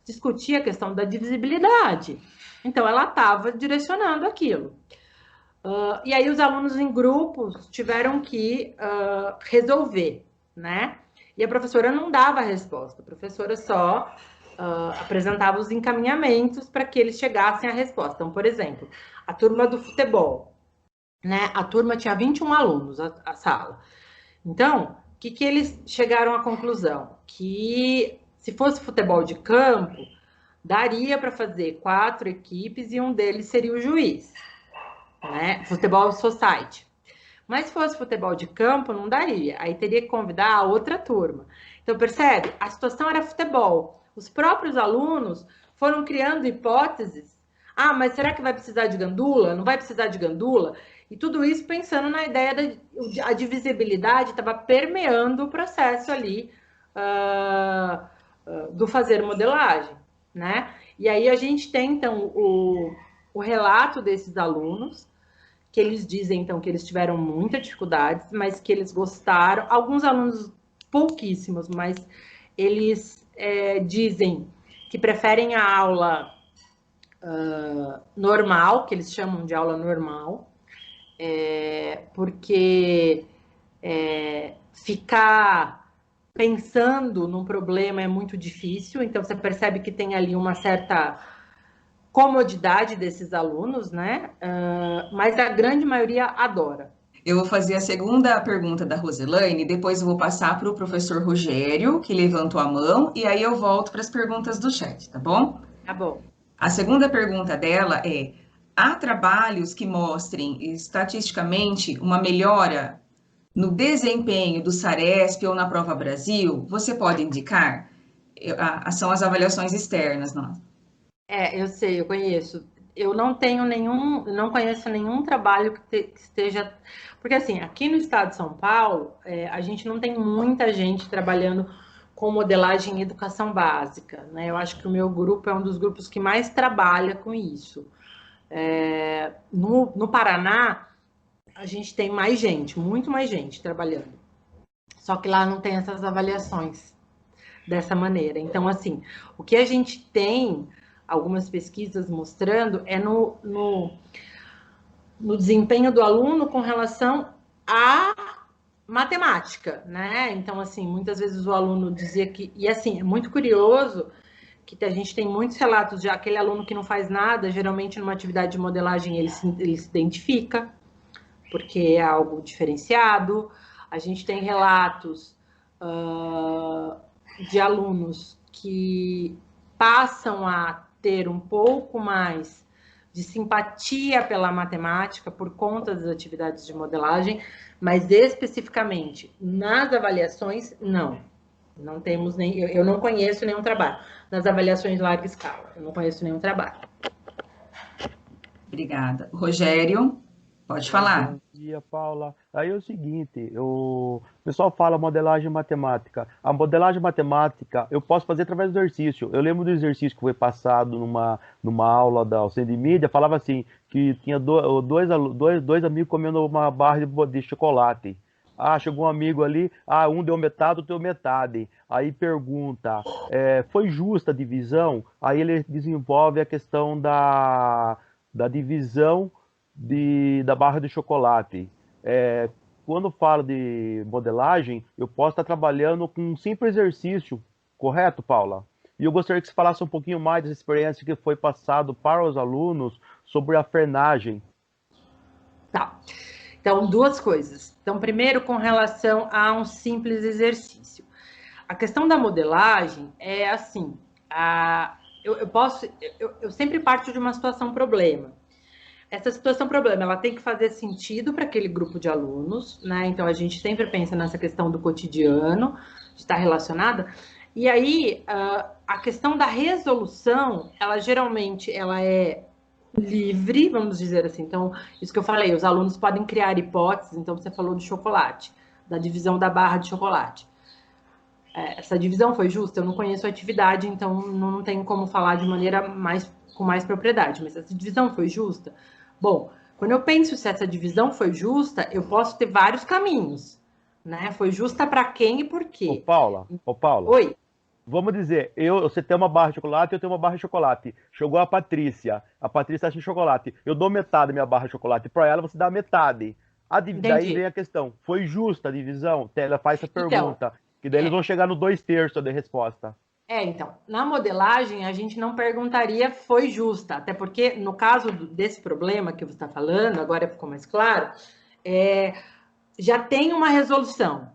discutir a questão da divisibilidade. Então, ela estava direcionando aquilo. E aí os alunos em grupos tiveram que resolver, né? E a professora não dava a resposta, a professora só apresentava os encaminhamentos para que eles chegassem à resposta. Então, por exemplo, a turma do futebol, né? A turma tinha 21 alunos, a sala. Então, o que eles chegaram à conclusão? Que se fosse futebol de campo, daria para fazer 4 equipes e um deles seria o juiz, né? Futebol society. Mas se fosse futebol de campo, não daria. Aí teria que convidar a outra turma. Então, percebe? A situação era futebol. Os próprios alunos foram criando hipóteses. Mas será que vai precisar de gandula? Não vai precisar de gandula? E tudo isso pensando na ideia da divisibilidade, estava permeando o processo ali do fazer modelagem, né? E aí a gente tem, então, o relato desses alunos, que eles dizem, então, que eles tiveram muita dificuldade, mas que eles gostaram. Alguns alunos, pouquíssimos, mas eles dizem que preferem a aula normal, que eles chamam de aula normal, porque ficar pensando num problema é muito difícil, então você percebe que tem ali uma certa comodidade desses alunos, né? Mas a grande maioria adora. Eu vou fazer a segunda pergunta da Roselaine, depois eu vou passar para o professor Rogério, que levantou a mão, e aí eu volto para as perguntas do chat, tá bom? Tá bom. A segunda pergunta dela é: há trabalhos que mostrem estatisticamente uma melhora no desempenho do SARESP ou na Prova Brasil? Você pode indicar? São as avaliações externas, não? Eu sei, eu conheço. Eu não conheço nenhum trabalho que esteja... Porque, assim, aqui no estado de São Paulo, a gente não tem muita gente trabalhando com modelagem em educação básica, né? Eu acho que o meu grupo é um dos grupos que mais trabalha com isso. No Paraná, a gente tem mais gente, muito mais gente trabalhando. Só que lá não tem essas avaliações dessa maneira. Então, assim, o que a gente tem... algumas pesquisas mostrando, no desempenho do aluno com relação à matemática, né? Então, assim, muitas vezes o aluno dizia que... E, assim, é muito curioso que a gente tem muitos relatos de aquele aluno que não faz nada, geralmente numa atividade de modelagem ele se identifica, porque é algo diferenciado. A gente tem relatos de alunos que passam a ter um pouco mais de simpatia pela matemática por conta das atividades de modelagem, mas especificamente nas avaliações, não. Não temos nem... Eu não conheço nenhum trabalho. Nas avaliações de larga escala, eu não conheço nenhum trabalho. Obrigada. Rogério? Pode falar. Bom dia, Paula. Aí é o seguinte, o pessoal fala modelagem matemática. A modelagem matemática eu posso fazer através do exercício. Eu lembro do exercício que foi passado numa aula da Alcende de Mídia, falava assim, que tinha dois amigos comendo uma barra de chocolate. Ah, chegou um amigo ali, um deu metade, outro deu metade. Aí pergunta, foi justa a divisão? Aí ele desenvolve a questão da divisão da barra de chocolate. Quando falo de modelagem, eu posso estar trabalhando com um simples exercício, correto, Paula? E eu gostaria que você falasse um pouquinho mais dessa experiência que foi passado para os alunos sobre a frenagem. Tá. Então, duas coisas. Então, primeiro, com relação a um simples exercício. A questão da modelagem é assim, eu sempre parto de uma situação problema. Essa situação problema, ela tem que fazer sentido para aquele grupo de alunos, né? Então, a gente sempre pensa nessa questão do cotidiano, de estar relacionada. E aí, a questão da resolução, ela geralmente, ela é livre, vamos dizer assim. Então, isso que eu falei, os alunos podem criar hipóteses. Então, você falou do chocolate, da divisão da barra de chocolate. Essa divisão foi justa? Eu não conheço a atividade, então não tenho como falar de maneira com mais propriedade. Mas essa divisão foi justa? Bom, quando eu penso se essa divisão foi justa, eu posso ter vários caminhos, né? Foi justa para quem e por quê? Ô, Paula. Oi. Vamos dizer, você tem uma barra de chocolate, eu tenho uma barra de chocolate. Chegou a Patrícia acha chocolate. Eu dou metade da minha barra de chocolate para ela, você dá metade. Daí vem a questão, foi justa a divisão? Ela faz essa pergunta, que daí eles vão chegar no 2/3 da resposta. Então, na modelagem, a gente não perguntaria foi justa, até porque, no caso desse problema que você está falando, agora ficou mais claro, já tem uma resolução.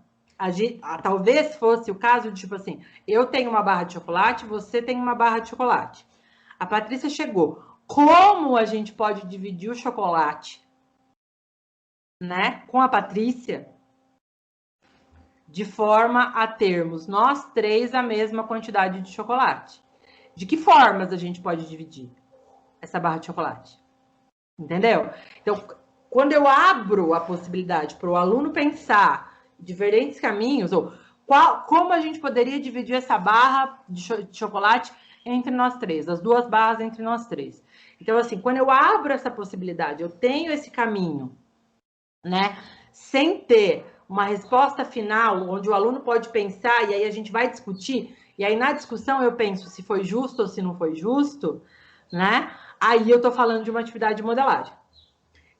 Talvez fosse o caso de, tipo assim, eu tenho uma barra de chocolate, você tem uma barra de chocolate. A Patrícia chegou. Como a gente pode dividir o chocolate, né, com a Patrícia, de forma a termos nós três a mesma quantidade de chocolate? De que formas a gente pode dividir essa barra de chocolate? Entendeu? Então, quando eu abro a possibilidade para o aluno pensar diferentes caminhos, ou como a gente poderia dividir essa barra de chocolate entre nós três, as duas barras entre nós três. Então, assim, quando eu abro essa possibilidade, eu tenho esse caminho, né, sem ter uma resposta final, onde o aluno pode pensar, e aí a gente vai discutir, e aí na discussão eu penso se foi justo ou se não foi justo, né, aí eu tô falando de uma atividade de modelagem.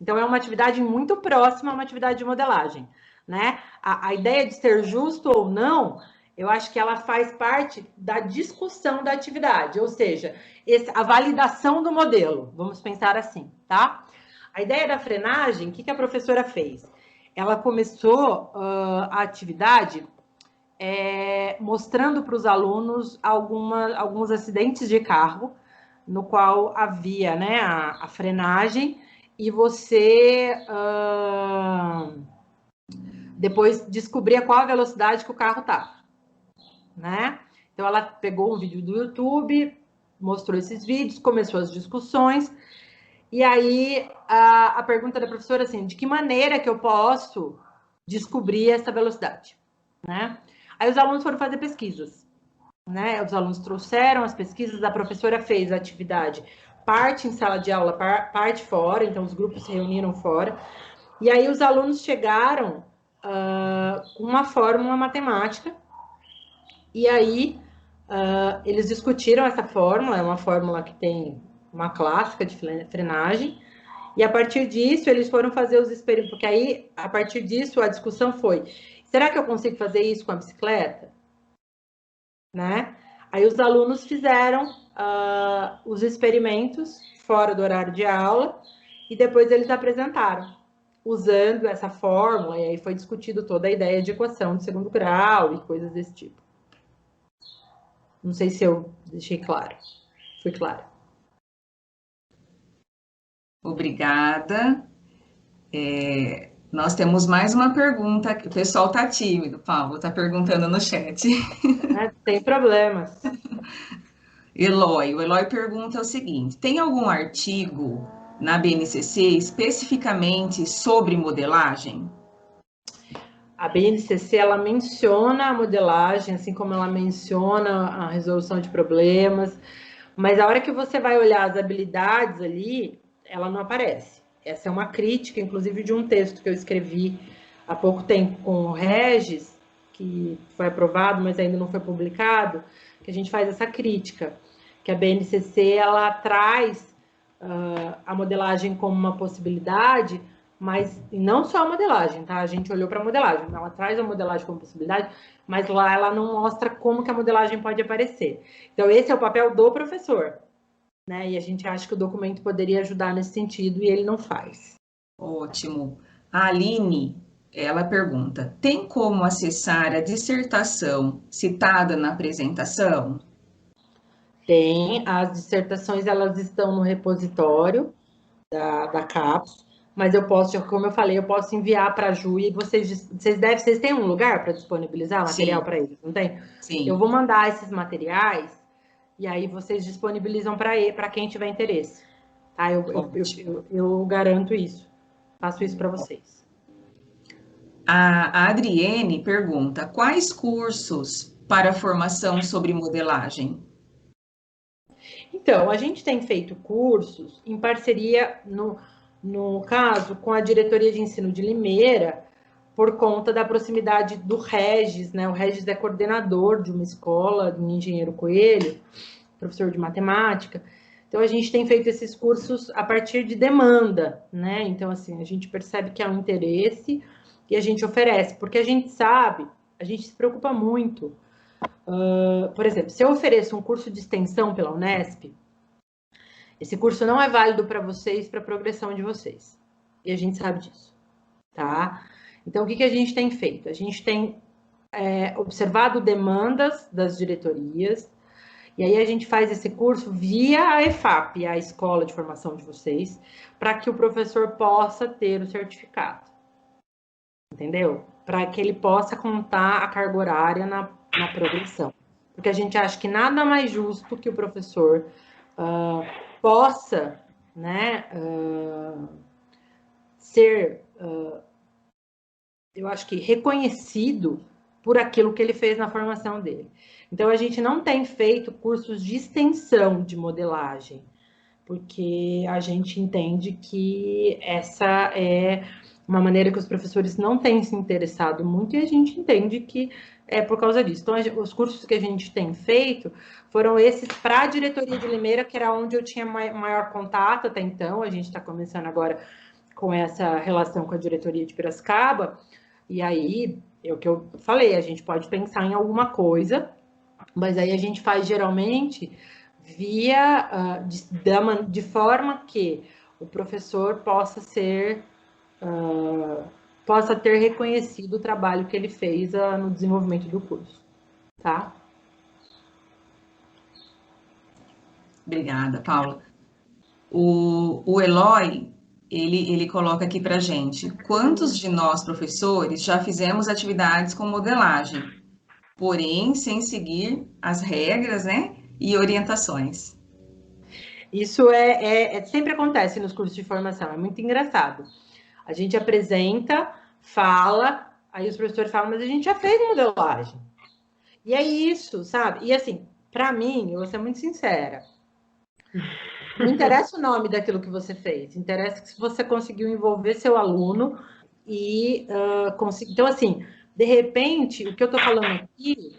Então, é uma atividade muito próxima a uma atividade de modelagem, né? A ideia de ser justo ou não, eu acho que ela faz parte da discussão da atividade, ou seja, a validação do modelo, vamos pensar assim, tá? A ideia da frenagem, o que a professora fez? Ela começou a atividade mostrando para os alunos alguns acidentes de carro, no qual havia, né, a frenagem, e você depois descobria qual a velocidade que o carro estava, né? Então, ela pegou um vídeo do YouTube, mostrou esses vídeos, começou as discussões, e aí a pergunta da professora, assim, de que maneira que eu posso descobrir essa velocidade, né? Aí os alunos foram fazer pesquisas, né? Os alunos trouxeram as pesquisas, a professora fez a atividade, parte em sala de aula, parte fora, então os grupos se reuniram fora, e aí os alunos chegaram com uma fórmula matemática, e aí eles discutiram essa fórmula, é uma fórmula que tem uma clássica de frenagem, e a partir disso eles foram fazer os experimentos, porque aí, a partir disso, a discussão foi, será que eu consigo fazer isso com a bicicleta? Né? Aí os alunos fizeram os experimentos fora do horário de aula, e depois eles apresentaram, usando essa fórmula, e aí foi discutido toda a ideia de equação de segundo grau e coisas desse tipo. Não sei se eu deixei claro. Fui clara. Obrigada. Nós temos mais uma pergunta. O pessoal está tímido, Paulo, está perguntando no chat. Tem problemas. O Eloy pergunta o seguinte: tem algum artigo na BNCC especificamente sobre modelagem? A BNCC, ela menciona a modelagem, assim como ela menciona a resolução de problemas, mas a hora que você vai olhar as habilidades ali, ela não aparece. Essa é uma crítica, inclusive, de um texto que eu escrevi há pouco tempo com o Regis, que foi aprovado, mas ainda não foi publicado, que a gente faz essa crítica, que a BNCC, ela traz a modelagem como uma possibilidade, mas não só a modelagem, tá? A gente olhou para a modelagem, ela traz a modelagem como possibilidade, mas lá ela não mostra como que a modelagem pode aparecer. Então, esse é o papel do professor, né? E a gente acha que o documento poderia ajudar nesse sentido e ele não faz. Ótimo. A Aline, ela pergunta: tem como acessar a dissertação citada na apresentação? Tem, as dissertações, elas estão no repositório da CAPES, mas eu posso, como eu falei, eu posso enviar para a Ju e vocês têm um lugar para disponibilizar material para eles, não tem? Sim. Eu vou mandar esses materiais e aí vocês disponibilizam para quem tiver interesse. Tá? Eu garanto isso. Faço isso para vocês. A Adriene pergunta: quais cursos para formação sobre modelagem? Então, a gente tem feito cursos em parceria, no caso, com a Diretoria de Ensino de Limeira, por conta da proximidade do Regis, né? O Regis é coordenador de uma escola, de um Engenheiro Coelho, professor de matemática. Então, a gente tem feito esses cursos a partir de demanda, né? Então, assim, a gente percebe que há um interesse e a gente oferece, porque a gente sabe, a gente se preocupa muito. Por exemplo, se eu ofereço um curso de extensão pela Unesp, esse curso não é válido para vocês, para a progressão de vocês. E a gente sabe disso, tá? Então, o que a gente tem feito? A gente tem observado demandas das diretorias, e aí a gente faz esse curso via a EFAP, a escola de formação de vocês, para que o professor possa ter o certificado. Entendeu? Para que ele possa contar a carga horária na progressão. Porque a gente acha que nada mais justo que o professor possa, né, ser, eu acho que reconhecido por aquilo que ele fez na formação dele. Então, a gente não tem feito cursos de extensão de modelagem, porque a gente entende que essa é uma maneira que os professores não têm se interessado muito, e a gente entende que é por causa disso. Então, os cursos que a gente tem feito foram esses para a diretoria de Limeira, que era onde eu tinha maior contato até então. A gente está começando agora com essa relação com a diretoria de Piracicaba, e aí, é o que eu falei, a gente pode pensar em alguma coisa, mas aí a gente faz geralmente via de forma que o professor possa ter reconhecido o trabalho que ele fez no desenvolvimento do curso, tá? Obrigada, Paula. O Eloy, ele coloca aqui para gente: quantos de nós, professores, já fizemos atividades com modelagem, porém sem seguir as regras, né, e orientações? Isso sempre acontece nos cursos de formação, é muito engraçado. A gente apresenta, fala, aí os professores falam, mas a gente já fez modelagem. E é isso, sabe? E assim, para mim, eu vou ser muito sincera, não interessa o nome daquilo que você fez, interessa que você conseguiu envolver seu aluno e conseguir. Então, assim, de repente, o que eu estou falando aqui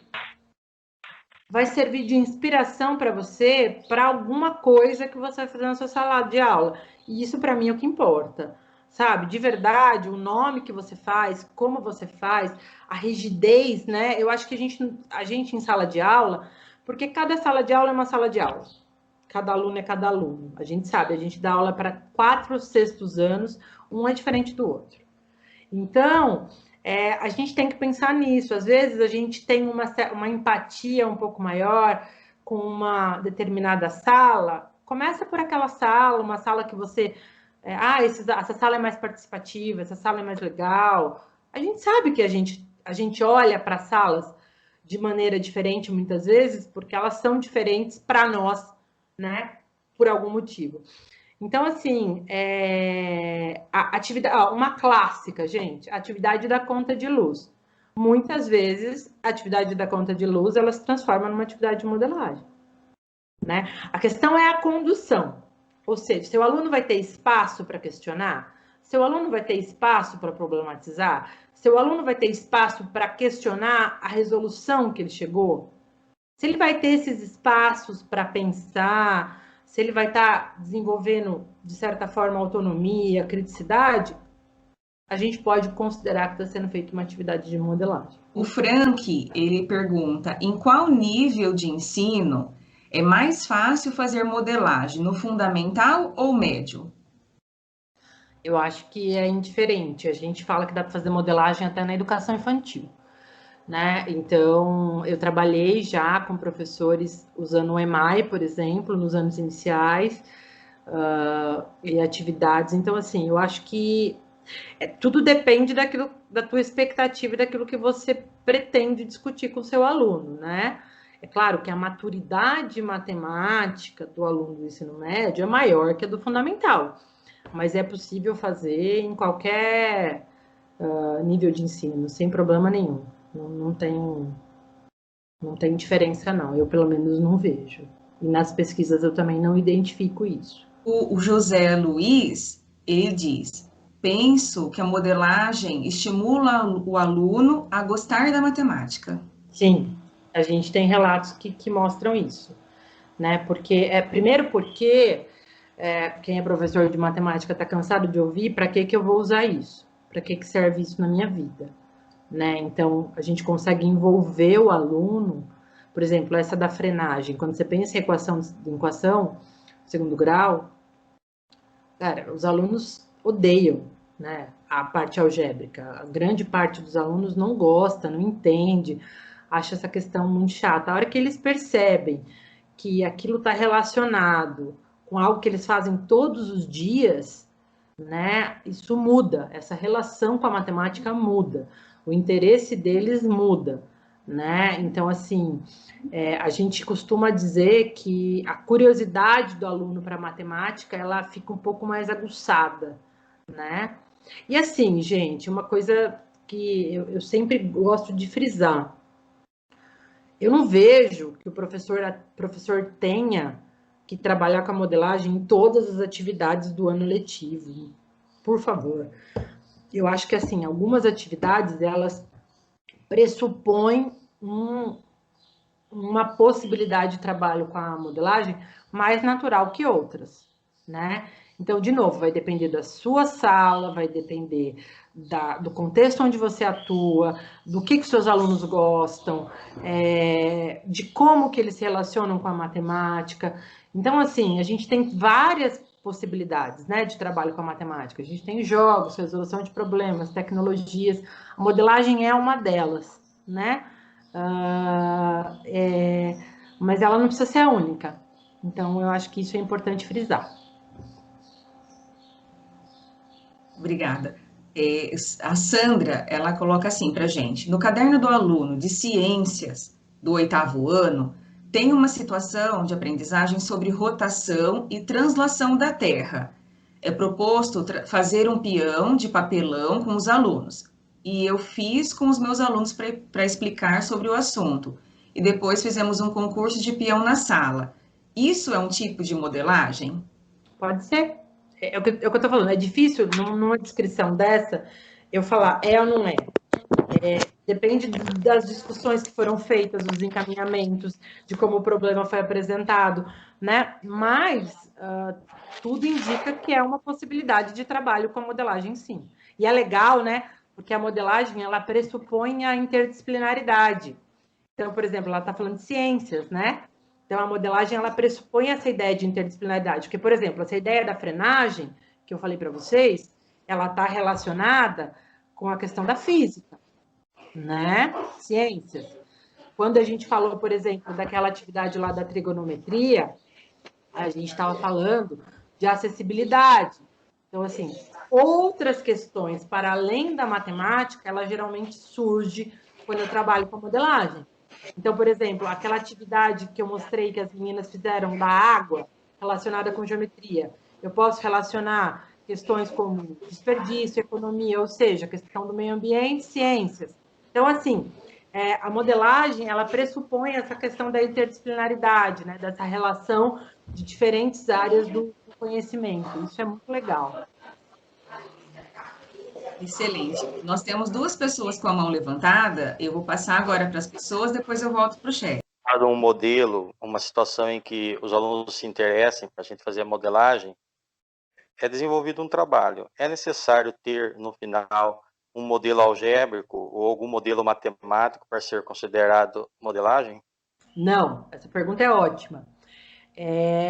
vai servir de inspiração para você para alguma coisa que você vai fazer na sua sala de aula. E isso, para mim, é o que importa. Sabe? De verdade, o nome que você faz, como você faz, a rigidez, né? Eu acho que a gente em sala de aula, porque cada sala de aula é uma sala de aula. Cada aluno é cada aluno. A gente sabe, a gente dá aula para 4 sextos anos, um é diferente do outro. Então, a gente tem que pensar nisso. Às vezes, a gente tem uma empatia um pouco maior com uma determinada sala. Começa por aquela sala, uma sala que você... essa sala é mais participativa, essa sala é mais legal. A gente sabe que a gente olha para salas de maneira diferente, muitas vezes, porque elas são diferentes para nós, né? Por algum motivo. Então, assim, a atividade, uma clássica, gente, a atividade da conta de luz. Muitas vezes, a atividade da conta de luz, ela se transforma numa atividade de modelagem, né? A questão é a condução, ou seja, seu aluno vai ter espaço para questionar, seu aluno vai ter espaço para problematizar, seu aluno vai ter espaço para questionar a resolução que ele chegou. Se ele vai ter esses espaços para pensar, se ele vai estar desenvolvendo, de certa forma, autonomia, criticidade, a gente pode considerar que está sendo feita uma atividade de modelagem. O Frank, ele pergunta, em qual nível de ensino é mais fácil fazer modelagem, no fundamental ou médio? Eu acho que é indiferente. A gente fala que dá para fazer modelagem até na educação infantil, né? Então, eu trabalhei já com professores usando o EMAI, por exemplo, nos anos iniciais, e atividades. Então, assim, eu acho que tudo depende da tua expectativa e daquilo que você pretende discutir com o seu aluno, né? É claro que a maturidade matemática do aluno do ensino médio é maior que a do fundamental, mas é possível fazer em qualquer nível de ensino, sem problema nenhum. Não tem diferença, não. Eu, pelo menos, não vejo. E nas pesquisas eu também não identifico isso. O José Luiz, ele diz, penso que a modelagem estimula o aluno a gostar da matemática. Sim, a gente tem relatos que mostram isso, né? Primeiro porque quem é professor de matemática está cansado de ouvir, para que eu vou usar isso? Para que serve isso na minha vida? Né? Então, a gente consegue envolver o aluno, por exemplo, essa da frenagem, quando você pensa em equação, segundo grau, cara, os alunos odeiam, né, a parte algébrica. A grande parte dos alunos não gosta, não entende, acha essa questão muito chata. A hora que eles percebem que aquilo está relacionado com algo que eles fazem todos os dias, né, isso muda, essa relação com a matemática muda, o interesse deles muda, né? Então, assim, a gente costuma dizer que a curiosidade do aluno para a matemática, ela fica um pouco mais aguçada, né? E assim, gente, uma coisa que eu sempre gosto de frisar, eu não vejo que o professor tenha que trabalhar com a modelagem em todas as atividades do ano letivo. Por favor. Eu acho que, assim, algumas atividades, elas pressupõem uma possibilidade de trabalho com a modelagem mais natural que outras, né? Então, de novo, vai depender da sua sala, vai depender do contexto onde você atua, do que seus alunos gostam, de como que eles se relacionam com a matemática. Então, assim, a gente tem várias possibilidades, né, de trabalho com a matemática. A gente tem jogos, resolução de problemas, tecnologias. A modelagem é uma delas, né? Mas ela não precisa ser a única. Então, eu acho que isso é importante frisar. Obrigada. A Sandra, ela coloca assim para gente, no caderno do aluno de ciências do 8º ano, tem uma situação de aprendizagem sobre rotação e translação da Terra. É proposto fazer um peão de papelão com os alunos. E eu fiz com os meus alunos para explicar sobre o assunto. E depois fizemos um concurso de peão na sala. Isso é um tipo de modelagem? Pode ser. É o que eu estou falando. É difícil, numa descrição dessa, eu falar ou não é. Depende das discussões que foram feitas, dos encaminhamentos, de como o problema foi apresentado, né? Mas tudo indica que é uma possibilidade de trabalho com a modelagem, sim. E é legal, né? Porque a modelagem, ela pressupõe a interdisciplinaridade. Então, por exemplo, ela está falando de ciências, né? Então, a modelagem, ela pressupõe essa ideia de interdisciplinaridade. Porque, por exemplo, essa ideia da frenagem, que eu falei para vocês, ela está relacionada com a questão da física, né? Ciências. Quando a gente falou, por exemplo, daquela atividade lá da trigonometria, a gente estava falando de acessibilidade. Então, assim, outras questões para além da matemática, ela geralmente surge quando eu trabalho com a modelagem. Então, por exemplo, aquela atividade que eu mostrei que as meninas fizeram da água, relacionada com geometria. eu posso relacionar questões como desperdício, economia, ou seja, questão do meio ambiente, ciências. Então, assim, a modelagem, ela pressupõe essa questão da interdisciplinaridade, né, dessa relação de diferentes áreas do conhecimento. Isso é muito legal. Excelente. Nós temos duas pessoas com a mão levantada. Eu vou passar agora para as pessoas, depois eu volto para o chat. Um modelo, uma situação em que os alunos se interessem para a gente fazer a modelagem, é desenvolvido um trabalho. É necessário ter, no final, um modelo algébrico ou algum modelo matemático para ser considerado modelagem? Não, essa pergunta é ótima.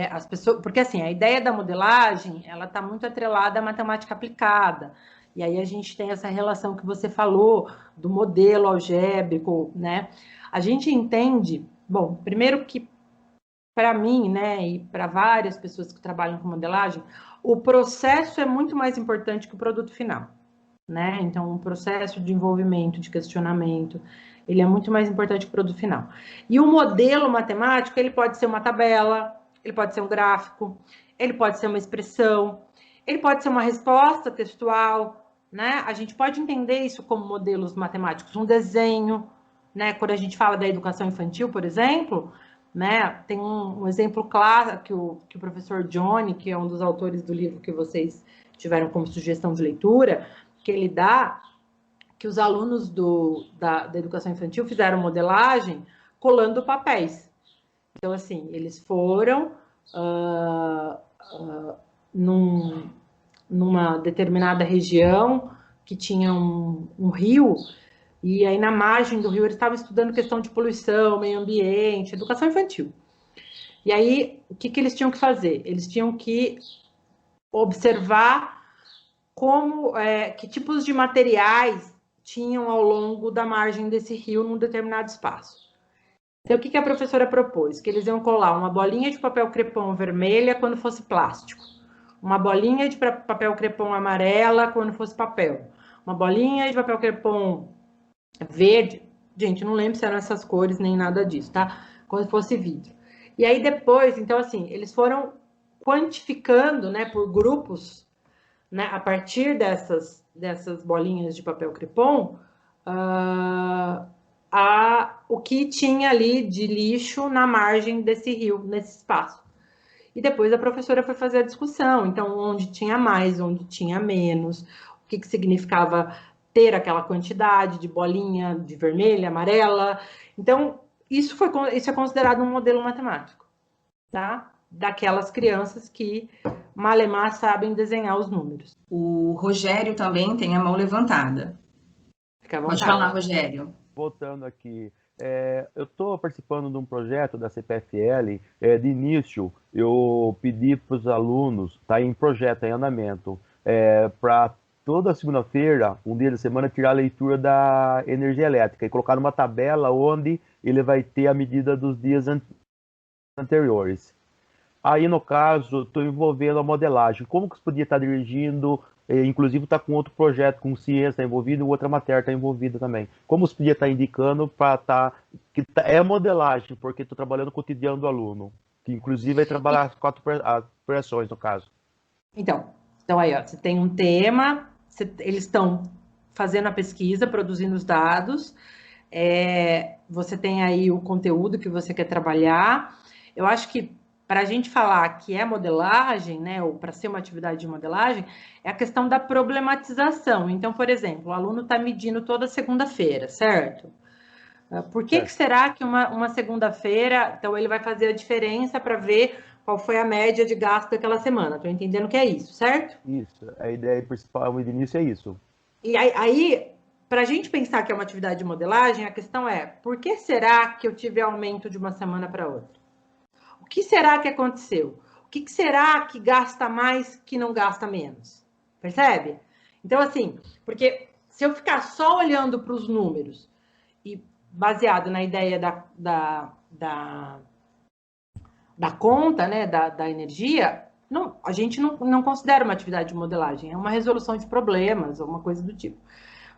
As pessoas, porque assim, a ideia da modelagem, ela está muito atrelada à matemática aplicada. E aí a gente tem essa relação que você falou do modelo algébrico, né? A gente entende, bom, primeiro que para mim, né, e para várias pessoas que trabalham com modelagem, o processo é muito mais importante que o produto final, né? Então, o processo de envolvimento, de questionamento, ele é muito mais importante que o produto final. E o modelo matemático, ele pode ser uma tabela, ele pode ser um gráfico, ele pode ser uma expressão, ele pode ser uma resposta textual, né? A gente pode entender isso como modelos matemáticos, um desenho, né? Quando a gente fala da educação infantil, por exemplo, né? Tem um exemplo claro que o professor Johnny, que é um dos autores do livro que vocês tiveram como sugestão de leitura, que ele dá, que os alunos da educação infantil fizeram modelagem colando papéis. Então, assim, eles foram numa determinada região que tinha um rio, e aí na margem do rio eles estavam estudando questão de poluição, meio ambiente, educação infantil. E aí, o que eles tinham que fazer? Eles tinham que observar que tipos de materiais tinham ao longo da margem desse rio num determinado espaço. Então, o que a professora propôs? Que eles iam colar uma bolinha de papel crepom vermelha quando fosse plástico, uma bolinha de papel crepom amarela quando fosse papel, uma bolinha de papel crepom verde, gente, não lembro se eram essas cores nem nada disso, tá? Quando fosse vidro. E aí depois, então assim, eles foram quantificando, né, por grupos, né, a partir dessas bolinhas de papel crepom, o que tinha ali de lixo na margem desse rio, nesse espaço. E depois a professora foi fazer a discussão, então onde tinha mais, onde tinha menos, o que significava ter aquela quantidade de bolinha de vermelha, amarela. Então, isso é considerado um modelo matemático, tá? Daquelas crianças que malemar sabem desenhar os números. O Rogério também tem a mão levantada. Fica à vontade. Pode falar, Rogério. Voltando aqui, eu estou participando de um projeto da CPFL. De início, eu pedi para os alunos, está em projeto, em andamento, para toda segunda-feira, um dia da semana, tirar a leitura da energia elétrica e colocar numa tabela onde ele vai ter a medida dos dias anteriores. Aí, no caso, estou envolvendo a modelagem. Como que você podia estar dirigindo? Inclusive, está com outro projeto, com ciência envolvido e outra matéria está envolvida também. Como você podia estar indicando para que é modelagem, porque estou trabalhando o cotidiano do aluno, que inclusive vai trabalhar as 4 operações, no caso. Então aí, ó, você tem um tema, eles estão fazendo a pesquisa, produzindo os dados, você tem aí o conteúdo que você quer trabalhar. Eu acho que para a gente falar que é modelagem, né, ou para ser uma atividade de modelagem, é a questão da problematização. Então, por exemplo, o aluno está medindo toda segunda-feira, certo? Por que será que uma segunda-feira, então ele vai fazer a diferença para ver qual foi a média de gasto daquela semana? Estou entendendo que é isso, certo? Isso, a ideia principal de início é isso. E aí, para a gente pensar que é uma atividade de modelagem, a questão é, por que será que eu tive aumento de uma semana para outra? O que será que aconteceu? O que será que gasta mais que não gasta menos? Percebe? Então, assim, porque se eu ficar só olhando para os números e baseado na ideia da conta, né, da energia, a gente não considera uma atividade de modelagem, é uma resolução de problemas, ou uma coisa do tipo.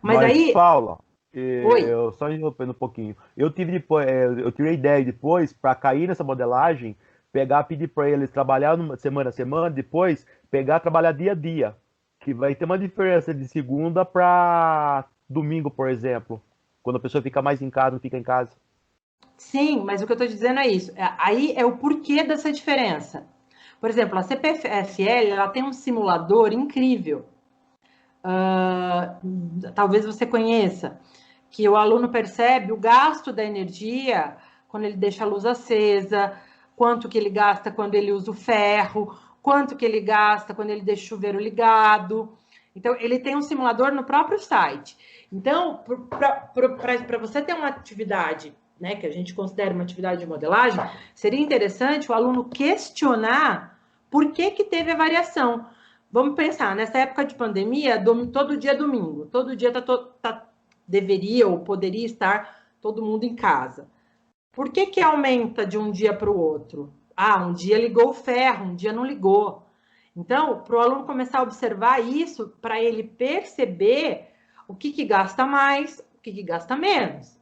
Mas aí... Paula, eu só interrompendo um pouquinho. Eu tirei ideia depois para cair nessa modelagem pegar, pedir para eles trabalhar semana a semana, depois pegar, trabalhar dia a dia, que vai ter uma diferença de segunda para domingo, por exemplo, quando a pessoa fica mais em casa, não fica em casa. Sim, mas o que eu estou dizendo é isso. Aí é o porquê dessa diferença. Por exemplo, a CPFL, ela tem um simulador incrível. Talvez você conheça, que o aluno percebe o gasto da energia quando ele deixa a luz acesa, quanto que ele gasta quando ele usa o ferro, quanto que ele gasta quando ele deixa o chuveiro ligado. Então, ele tem um simulador no próprio site. Então, para você ter uma atividade, né, que a gente considera uma atividade de modelagem, seria interessante o aluno questionar por que teve a variação. Vamos pensar, nessa época de pandemia, todo dia é domingo, todo dia deveria ou poderia estar todo mundo em casa. Por que aumenta de um dia para o outro? Um dia ligou o ferro, um dia não ligou. Então, para o aluno começar a observar isso, para ele perceber o que gasta mais, o que gasta menos,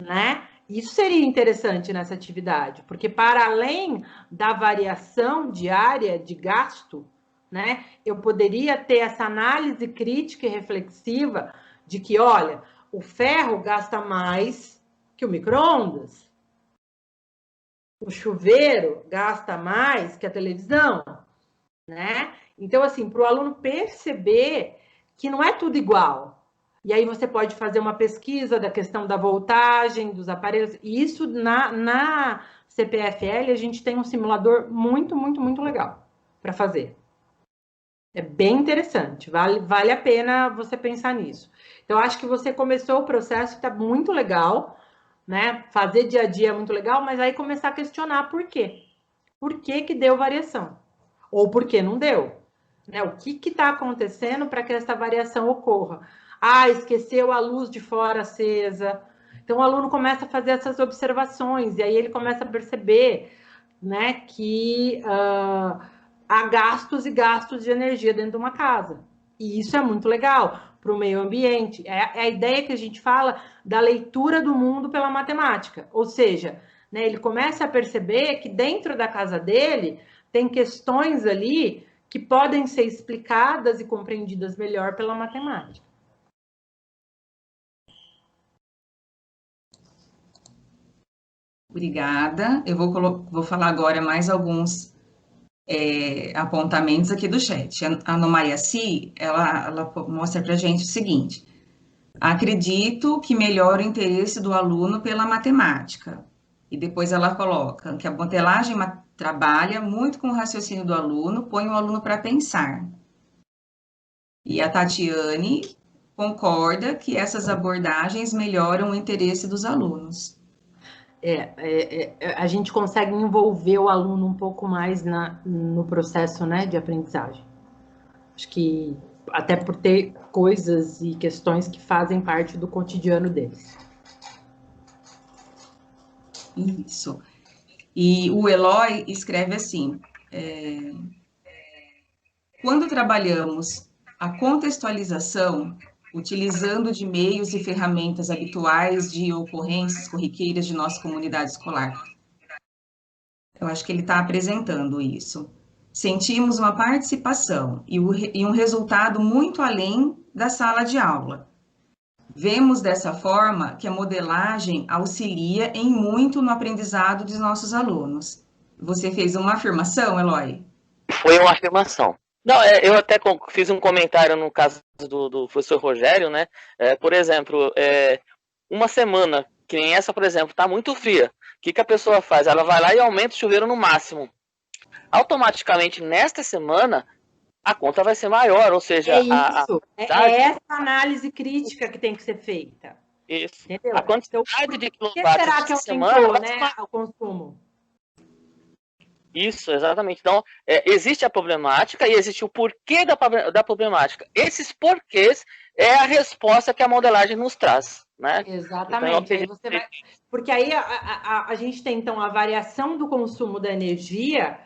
né? Isso seria interessante nessa atividade, porque para além da variação diária de gasto, né, eu poderia ter essa análise crítica e reflexiva de que, olha, o ferro gasta mais que o micro-ondas, o chuveiro gasta mais que a televisão, né? Então, assim, para o aluno perceber que não é tudo igual. E aí você pode fazer uma pesquisa da questão da voltagem dos aparelhos. E isso na CPFL a gente tem um simulador muito, muito, muito legal para fazer. É bem interessante, vale a pena você pensar nisso. Então, acho que você começou o processo, está muito legal, né? Fazer dia a dia é muito legal, mas aí começar a questionar por quê. Por que deu variação? Ou por que não deu? Né? O que está acontecendo para que essa variação ocorra? Esqueceu a luz de fora acesa. Então, o aluno começa a fazer essas observações, e aí ele começa a perceber, né, que há gastos e gastos de energia dentro de uma casa. E isso é muito legal para o meio ambiente. É a ideia que a gente fala da leitura do mundo pela matemática. Ou seja, né, ele começa a perceber que dentro da casa dele tem questões ali que podem ser explicadas e compreendidas melhor pela matemática. Obrigada. Eu vou falar agora mais alguns apontamentos aqui do chat. A Ana Maria Si, ela mostra para a gente o seguinte: acredito que melhora o interesse do aluno pela matemática. E depois ela coloca que a modelagem trabalha muito com o raciocínio do aluno, põe o aluno para pensar. E a Tatiane concorda que essas abordagens melhoram o interesse dos alunos. A gente consegue envolver o aluno um pouco mais no processo, né, de aprendizagem. Acho que até por ter coisas e questões que fazem parte do cotidiano deles. Isso. E o Eloy escreve assim: quando trabalhamos a contextualização, utilizando de meios e ferramentas habituais de ocorrências corriqueiras de nossa comunidade escolar. Eu acho que ele está apresentando isso. Sentimos uma participação e um resultado muito além da sala de aula. Vemos dessa forma que a modelagem auxilia em muito no aprendizado dos nossos alunos. Você fez uma afirmação, Eloy? Foi uma afirmação. Não, eu até fiz um comentário no caso do professor Rogério, né? Por exemplo, uma semana, que nem essa, por exemplo, está muito fria. O que a pessoa faz? Ela vai lá e aumenta o chuveiro no máximo. Automaticamente, nesta semana, a conta vai ser maior, ou seja... É essa análise crítica que tem que ser feita. Isso. Entendeu? A quantidade então, de quilowatts por que será que aumentou, né, o consumo? Isso, exatamente. Então, existe a problemática e existe o porquê da problemática. Esses porquês é a resposta que a modelagem nos traz, né? Exatamente. Então, porque aí a gente tem, então, a variação do consumo da energia,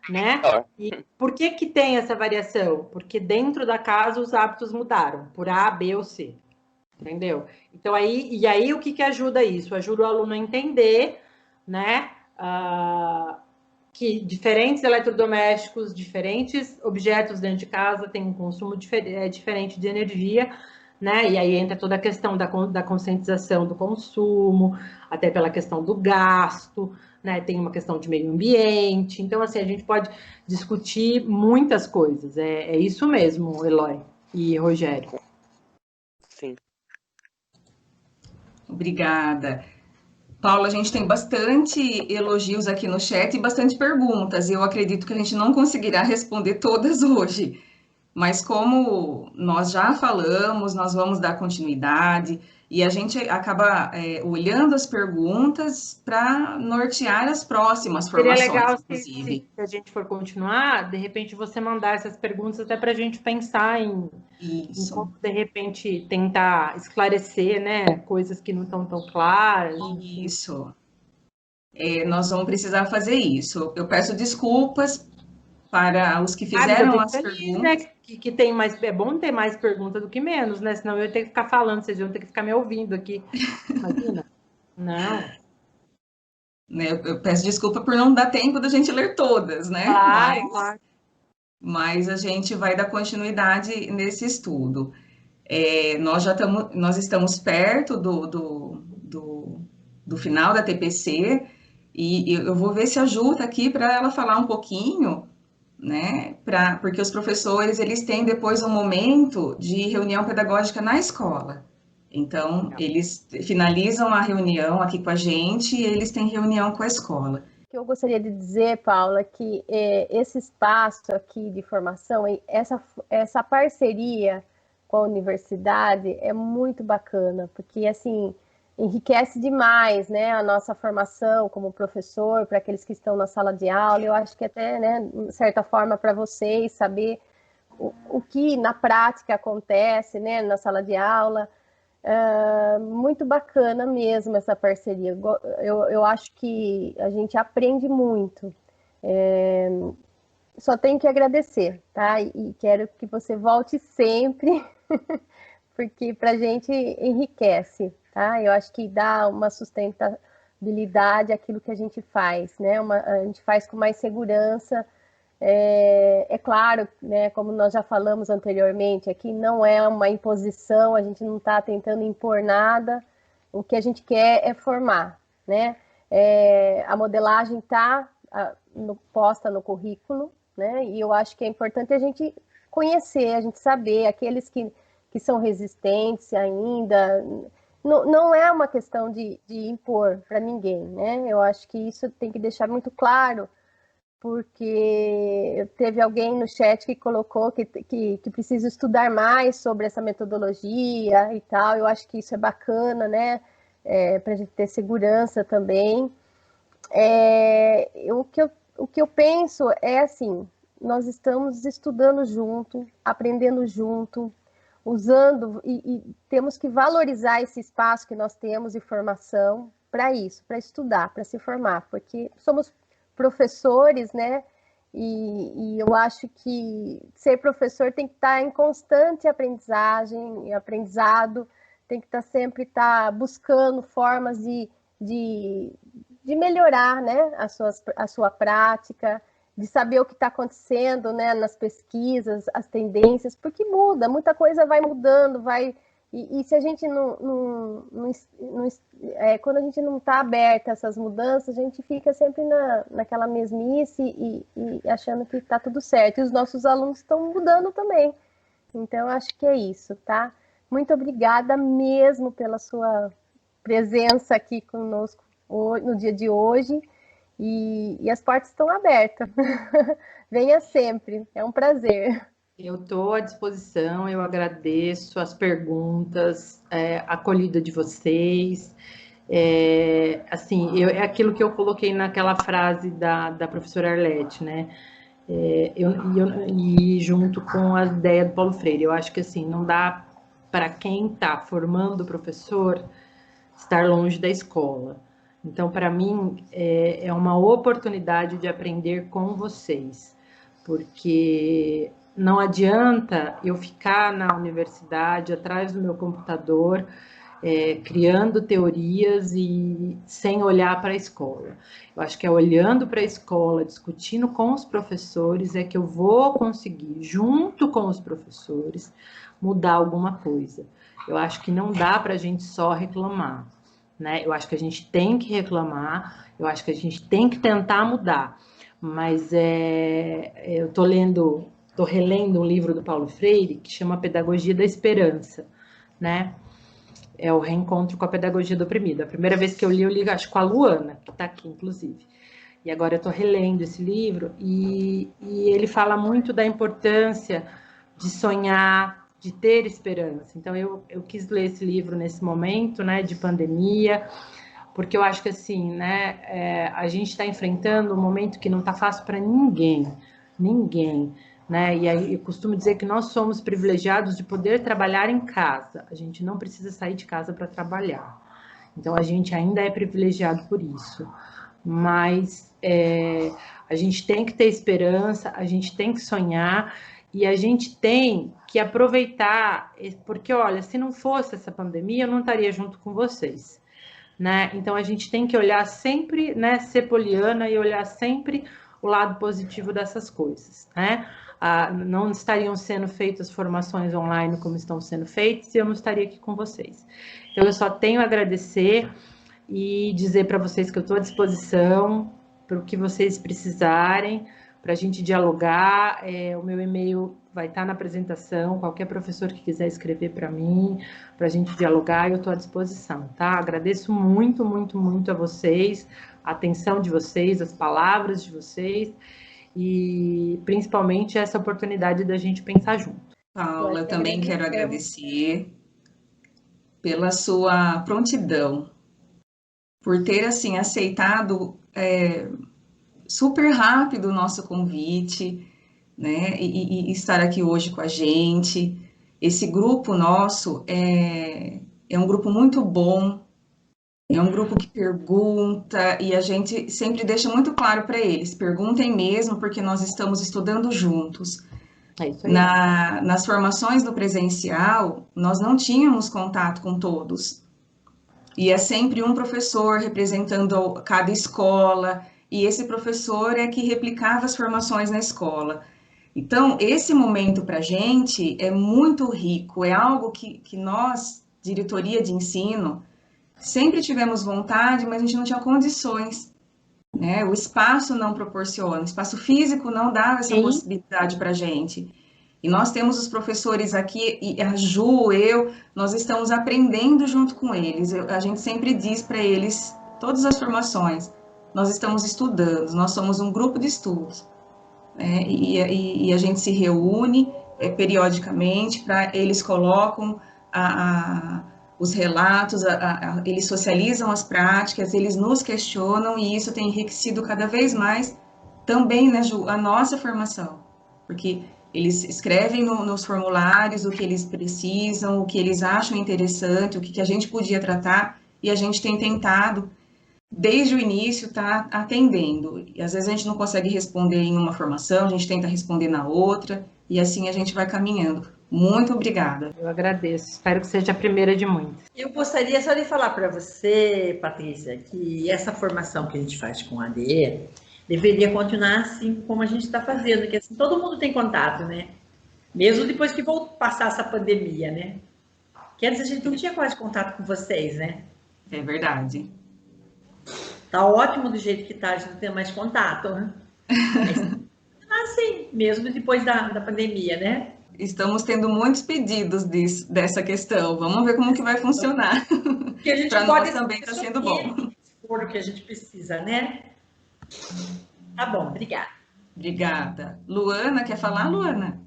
né? E por que tem essa variação? Porque dentro da casa os hábitos mudaram, por A, B ou C. Entendeu? Então, aí o que ajuda isso? Ajuda o aluno a entender, né? que diferentes eletrodomésticos, diferentes objetos dentro de casa têm um consumo diferente de energia, né? E aí entra toda a questão da conscientização do consumo, até pela questão do gasto, né? Tem uma questão de meio ambiente. Então, assim, a gente pode discutir muitas coisas. É isso mesmo, Eloy e Rogério. Sim. Obrigada. Paula, a gente tem bastante elogios aqui no chat e bastante perguntas. Eu acredito que a gente não conseguirá responder todas hoje, mas como nós já falamos, nós vamos dar continuidade e a gente acaba olhando as perguntas para nortear as próximas formações, Seria legal inclusive. se a gente for continuar, de repente você mandar essas perguntas até para a gente pensar em como, de repente, tentar esclarecer, né, coisas que não estão tão claras. Isso. Nós vamos precisar fazer isso. Eu peço desculpas para os que fizeram as perguntas. Né, que tem mais, é bom ter mais perguntas do que menos, né? Senão eu ia ter que ficar falando, vocês iam ter que ficar me ouvindo aqui. Imagina? Não. Eu peço desculpa por não dar tempo da gente ler todas, né? Claro. Mas a gente vai dar continuidade nesse estudo. Nós estamos perto do final da TPC e eu vou ver se a Ju está aqui para ela falar um pouquinho, né? Porque os professores eles têm depois um momento de reunião pedagógica na escola. Então, eles finalizam a reunião aqui com a gente e eles têm reunião com a escola. O que eu gostaria de dizer, Paula, é que esse espaço aqui de formação, essa parceria com a universidade é muito bacana, porque, assim, enriquece demais, né, a nossa formação como professor, para aqueles que estão na sala de aula. Eu acho que até, né, de certa forma, para vocês saber o que na prática acontece, né, na sala de aula. Muito bacana mesmo essa parceria. Eu acho que a gente aprende muito. Só tenho que agradecer, tá? E quero que você volte sempre, porque para a gente enriquece, tá? Eu acho que dá uma sustentabilidade àquilo que a gente faz, né? A gente faz com mais segurança. É claro, né, como nós já falamos anteriormente, aqui não é uma imposição, a gente não está tentando impor nada, o que a gente quer é formar, né? A modelagem está posta no currículo, né? E eu acho que é importante a gente conhecer, a gente saber, aqueles que são resistentes ainda, não é uma questão de impor para ninguém, né? Eu acho que isso tem que deixar muito claro, porque teve alguém no chat que colocou que precisa estudar mais sobre essa metodologia e tal. Eu acho que isso é bacana, né? Para a gente ter segurança também. O que eu penso é assim, nós estamos estudando junto, aprendendo junto, usando, e temos que valorizar esse espaço que nós temos de formação para isso, para estudar, para se formar, porque somos professores, né? E eu acho que ser professor tem que estar em constante aprendizagem, aprendizado, tem que sempre estar buscando formas de melhorar, né? A sua prática, de saber o que está acontecendo, né? Nas pesquisas, as tendências, porque muda, muita coisa vai mudando, E se a gente quando a gente não está aberta a essas mudanças, a gente fica sempre naquela mesmice e achando que está tudo certo. E os nossos alunos estão mudando também. Então, acho que é isso, tá? Muito obrigada mesmo pela sua presença aqui conosco no dia de hoje. E as portas estão abertas. Venha sempre, é um prazer. Eu estou à disposição, eu agradeço as perguntas, a acolhida de vocês. Assim, é aquilo que eu coloquei naquela frase da professora Arlete, né? E junto com a ideia do Paulo Freire, eu acho que assim, não dá para quem está formando o professor estar longe da escola. Então, para mim, é uma oportunidade de aprender com vocês, porque não adianta eu ficar na universidade, atrás do meu computador, criando teorias e sem olhar para a escola. Eu acho que é olhando para a escola, discutindo com os professores, é que eu vou conseguir, junto com os professores, mudar alguma coisa. Eu acho que não dá para a gente só reclamar, né? Eu acho que a gente tem que reclamar, eu acho que a gente tem que tentar mudar. Mas eu estou relendo um livro do Paulo Freire que chama Pedagogia da Esperança, né? É o reencontro com a pedagogia do oprimido. A primeira vez que eu li, acho, com a Luana, que está aqui, inclusive. E agora eu estou relendo esse livro e ele fala muito da importância de sonhar, de ter esperança. Então, eu quis ler esse livro nesse momento, né, de pandemia, porque eu acho que, assim, né, a gente está enfrentando um momento que não está fácil para ninguém, né? E aí eu costumo dizer que nós somos privilegiados de poder trabalhar em casa. A gente não precisa sair de casa para trabalhar. Então, a gente ainda é privilegiado por isso. Mas a gente tem que ter esperança, a gente tem que sonhar e a gente tem que aproveitar, porque, olha, se não fosse essa pandemia, eu não estaria junto com vocês, né? Então, a gente tem que olhar sempre, né, ser poliana e olhar sempre o lado positivo dessas coisas, né? Não estariam sendo feitas formações online como estão sendo feitas e eu não estaria aqui com vocês. Então, eu só tenho a agradecer e dizer para vocês que eu estou à disposição para o que vocês precisarem, para a gente dialogar. O meu e-mail vai estar na apresentação, qualquer professor que quiser escrever para mim, para a gente dialogar, eu estou à disposição, tá? Agradeço muito, muito, muito a vocês, a atenção de vocês, as palavras de vocês, e principalmente essa oportunidade da gente pensar junto. Paula, eu também quero agradecer pela sua prontidão, por ter, assim, aceitado super rápido o nosso convite, né, e estar aqui hoje com a gente. Esse grupo nosso é um grupo muito bom, é um grupo que pergunta, e a gente sempre deixa muito claro para eles, perguntem mesmo, porque nós estamos estudando juntos. É isso aí. Nas formações do presencial, nós não tínhamos contato com todos. E é sempre um professor representando cada escola, e esse professor é que replicava as formações na escola. Então, esse momento para a gente é muito rico, é algo que nós, diretoria de ensino, sempre tivemos vontade, mas a gente não tinha condições, né? O espaço não proporciona, o espaço físico não dá essa possibilidade para a gente. E nós temos os professores aqui, e a Ju, nós estamos aprendendo junto com eles. A gente sempre diz para eles, todas as formações, nós estamos estudando, nós somos um grupo de estudos, né? E a gente se reúne periodicamente, eles colocam os relatos, eles socializam as práticas, eles nos questionam, e isso tem enriquecido cada vez mais também, né, Ju, a nossa formação, porque eles escrevem nos formulários o que eles precisam, o que eles acham interessante, o que a gente podia tratar, e a gente tem tentado, desde o início, estar atendendo. E às vezes a gente não consegue responder em uma formação, a gente tenta responder na outra, e assim a gente vai caminhando. Muito obrigada. Eu agradeço, espero que seja a primeira de muitas. Eu gostaria só de falar para você, Patrícia, que essa formação que a gente faz com a ADE deveria continuar assim como a gente está fazendo, que assim, todo mundo tem contato, né? Mesmo depois que passar essa pandemia, né? Quer dizer, a gente não tinha quase contato com vocês, né? É verdade. Tá ótimo do jeito que tá, a gente não tem mais contato, né? Assim, mesmo depois da pandemia, né? Estamos tendo muitos pedidos dessa questão. Vamos ver como que vai funcionar. Que a gente para pode nós também está sendo bom. For o que a gente precisa, né? Tá bom, obrigada. Obrigada. Luana, quer falar, Luana?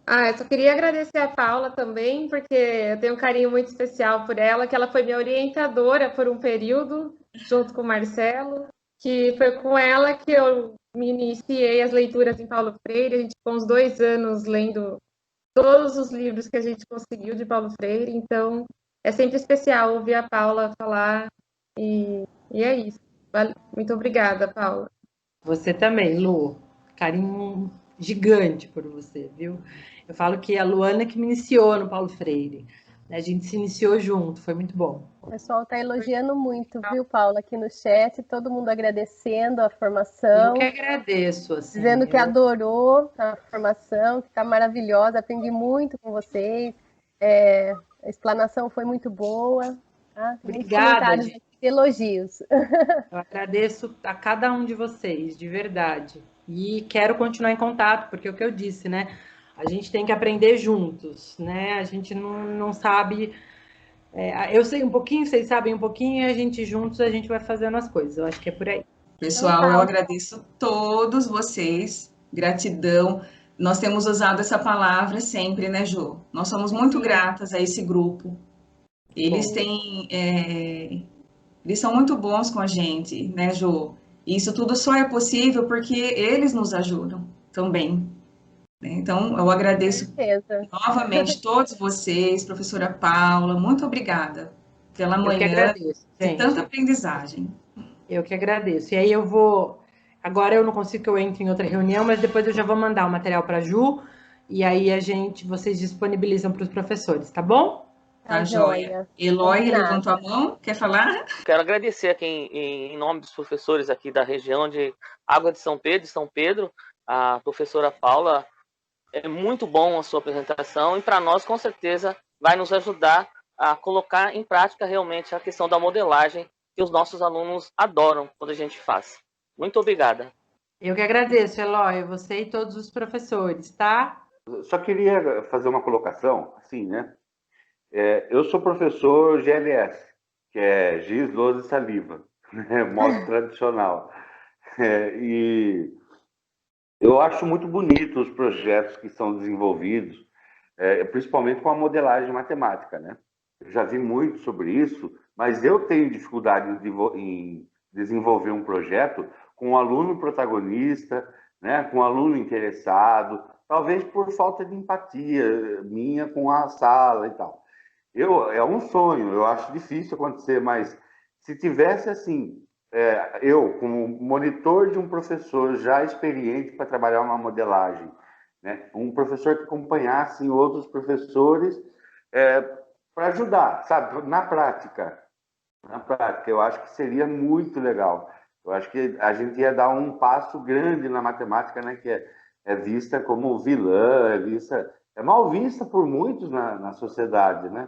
Eu só queria agradecer a Paula também, porque eu tenho um carinho muito especial por ela, que ela foi minha orientadora por um período, junto com o Marcelo, que foi com ela que eu me iniciei as leituras em Paulo Freire. A gente ficou uns 2 anos lendo todos os livros que a gente conseguiu de Paulo Freire, então é sempre especial ouvir a Paula falar, e é isso. Muito obrigada, Paula. Você também, Lu. Carinho gigante por você, viu? Eu falo que a Luana que me iniciou no Paulo Freire. A gente se iniciou junto, foi muito bom. O pessoal está elogiando muito, viu, Paula, aqui no chat, todo mundo agradecendo a formação. Eu que agradeço, assim. Dizendo que adorou a formação, que está maravilhosa, aprendi muito com vocês. A explanação foi muito boa. Tá? Obrigada, gente. Elogios. Eu agradeço a cada um de vocês, de verdade. E quero continuar em contato, porque é o que eu disse, né? A gente tem que aprender juntos, né? A gente não sabe... eu sei um pouquinho, vocês sabem um pouquinho, e a gente juntos, a gente vai fazendo as coisas. Eu acho que é por aí. Pessoal, eu agradeço todos vocês, gratidão. Nós temos usado essa palavra sempre, né, Jô? Nós somos muito gratas a esse grupo. Eles eles são muito bons com a gente, né, Jô? E isso tudo só é possível porque eles nos ajudam também. Então, eu agradeço novamente todos vocês, professora Paula, muito obrigada pela manhã de tanta aprendizagem. Eu que agradeço. E aí eu vou... Agora eu não consigo que eu entre em outra reunião, mas depois eu já vou mandar o material para a Ju, e aí vocês disponibilizam para os professores, tá bom? Tá joia. Eloy levantou a mão, quer falar? Quero agradecer aqui em nome dos professores aqui da região de Água de São Pedro, a professora Paula. É muito bom a sua apresentação e para nós, com certeza, vai nos ajudar a colocar em prática realmente a questão da modelagem que os nossos alunos adoram quando a gente faz. Muito obrigada. Eu que agradeço, Eloy, você e todos os professores, tá? Só queria fazer uma colocação, assim, né? Eu sou professor GLS, que é giz, lousa e saliva, né? Modo tradicional. E eu acho muito bonito os projetos que são desenvolvidos, principalmente com a modelagem matemática, né? Eu já vi muito sobre isso, mas eu tenho dificuldade em desenvolver um projeto com um aluno protagonista, né? Com um aluno interessado, talvez por falta de empatia minha com a sala e tal. É um sonho, eu acho difícil acontecer, mas se tivesse assim, eu como monitor de um professor já experiente para trabalhar uma modelagem, né? Um professor que acompanhasse outros professores para ajudar, sabe, na prática, eu acho que seria muito legal. Eu acho que a gente ia dar um passo grande na matemática, né? Que é vista como vilã, é mal vista por muitos na sociedade, né?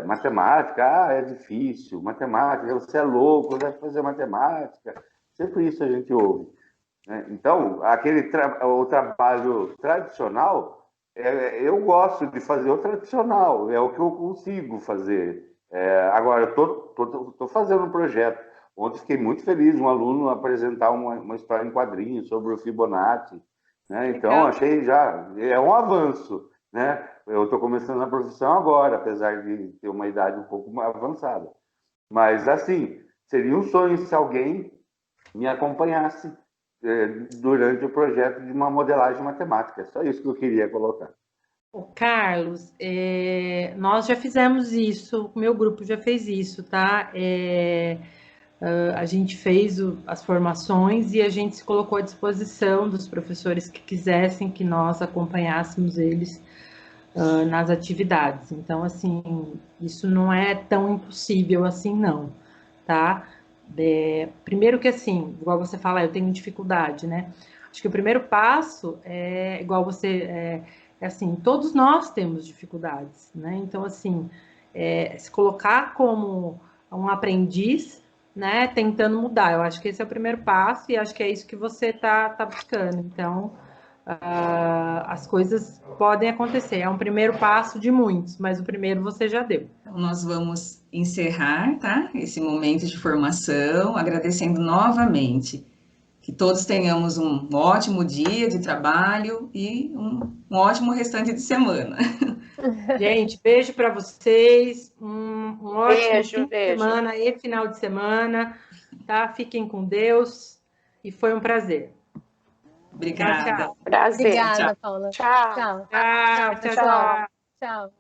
Matemática, é difícil, matemática, você é louco, deve fazer matemática, sempre isso a gente ouve, né? Então, o trabalho tradicional, eu gosto de fazer o tradicional, é o que eu consigo fazer. Agora, eu estou fazendo um projeto. Ontem fiquei muito feliz, um aluno apresentar uma história em quadrinhos sobre o Fibonacci, né? Então, achei já, é um avanço, né? Eu estou começando a profissão agora, apesar de ter uma idade um pouco mais avançada. Mas, assim, seria um sonho se alguém me acompanhasse durante o projeto de uma modelagem matemática. É só isso que eu queria colocar. Carlos, nós já fizemos isso, o meu grupo já fez isso, tá? A gente fez as formações e a gente se colocou à disposição dos professores que quisessem que nós acompanhássemos eles nas atividades. Então, assim, isso não é tão impossível assim, não, tá? Primeiro que, assim, igual você fala, eu tenho dificuldade, né? Acho que o primeiro passo é igual você... assim, todos nós temos dificuldades, né? Então, assim, se colocar como um aprendiz, né, tentando mudar. Eu acho que esse é o primeiro passo e acho que é isso que você está buscando. Então, as coisas podem acontecer. É um primeiro passo de muitos, mas o primeiro você já deu. Então, nós vamos encerrar, tá? Esse momento de formação, agradecendo novamente. Que todos tenhamos um ótimo dia de trabalho e um ótimo restante de semana. Gente, beijo para vocês, um ótimo fim de semana e final de semana, tá? Fiquem com Deus e foi um prazer. Obrigada. Tchau. Prazer. Obrigada, tchau. Paula. Tchau. Tchau.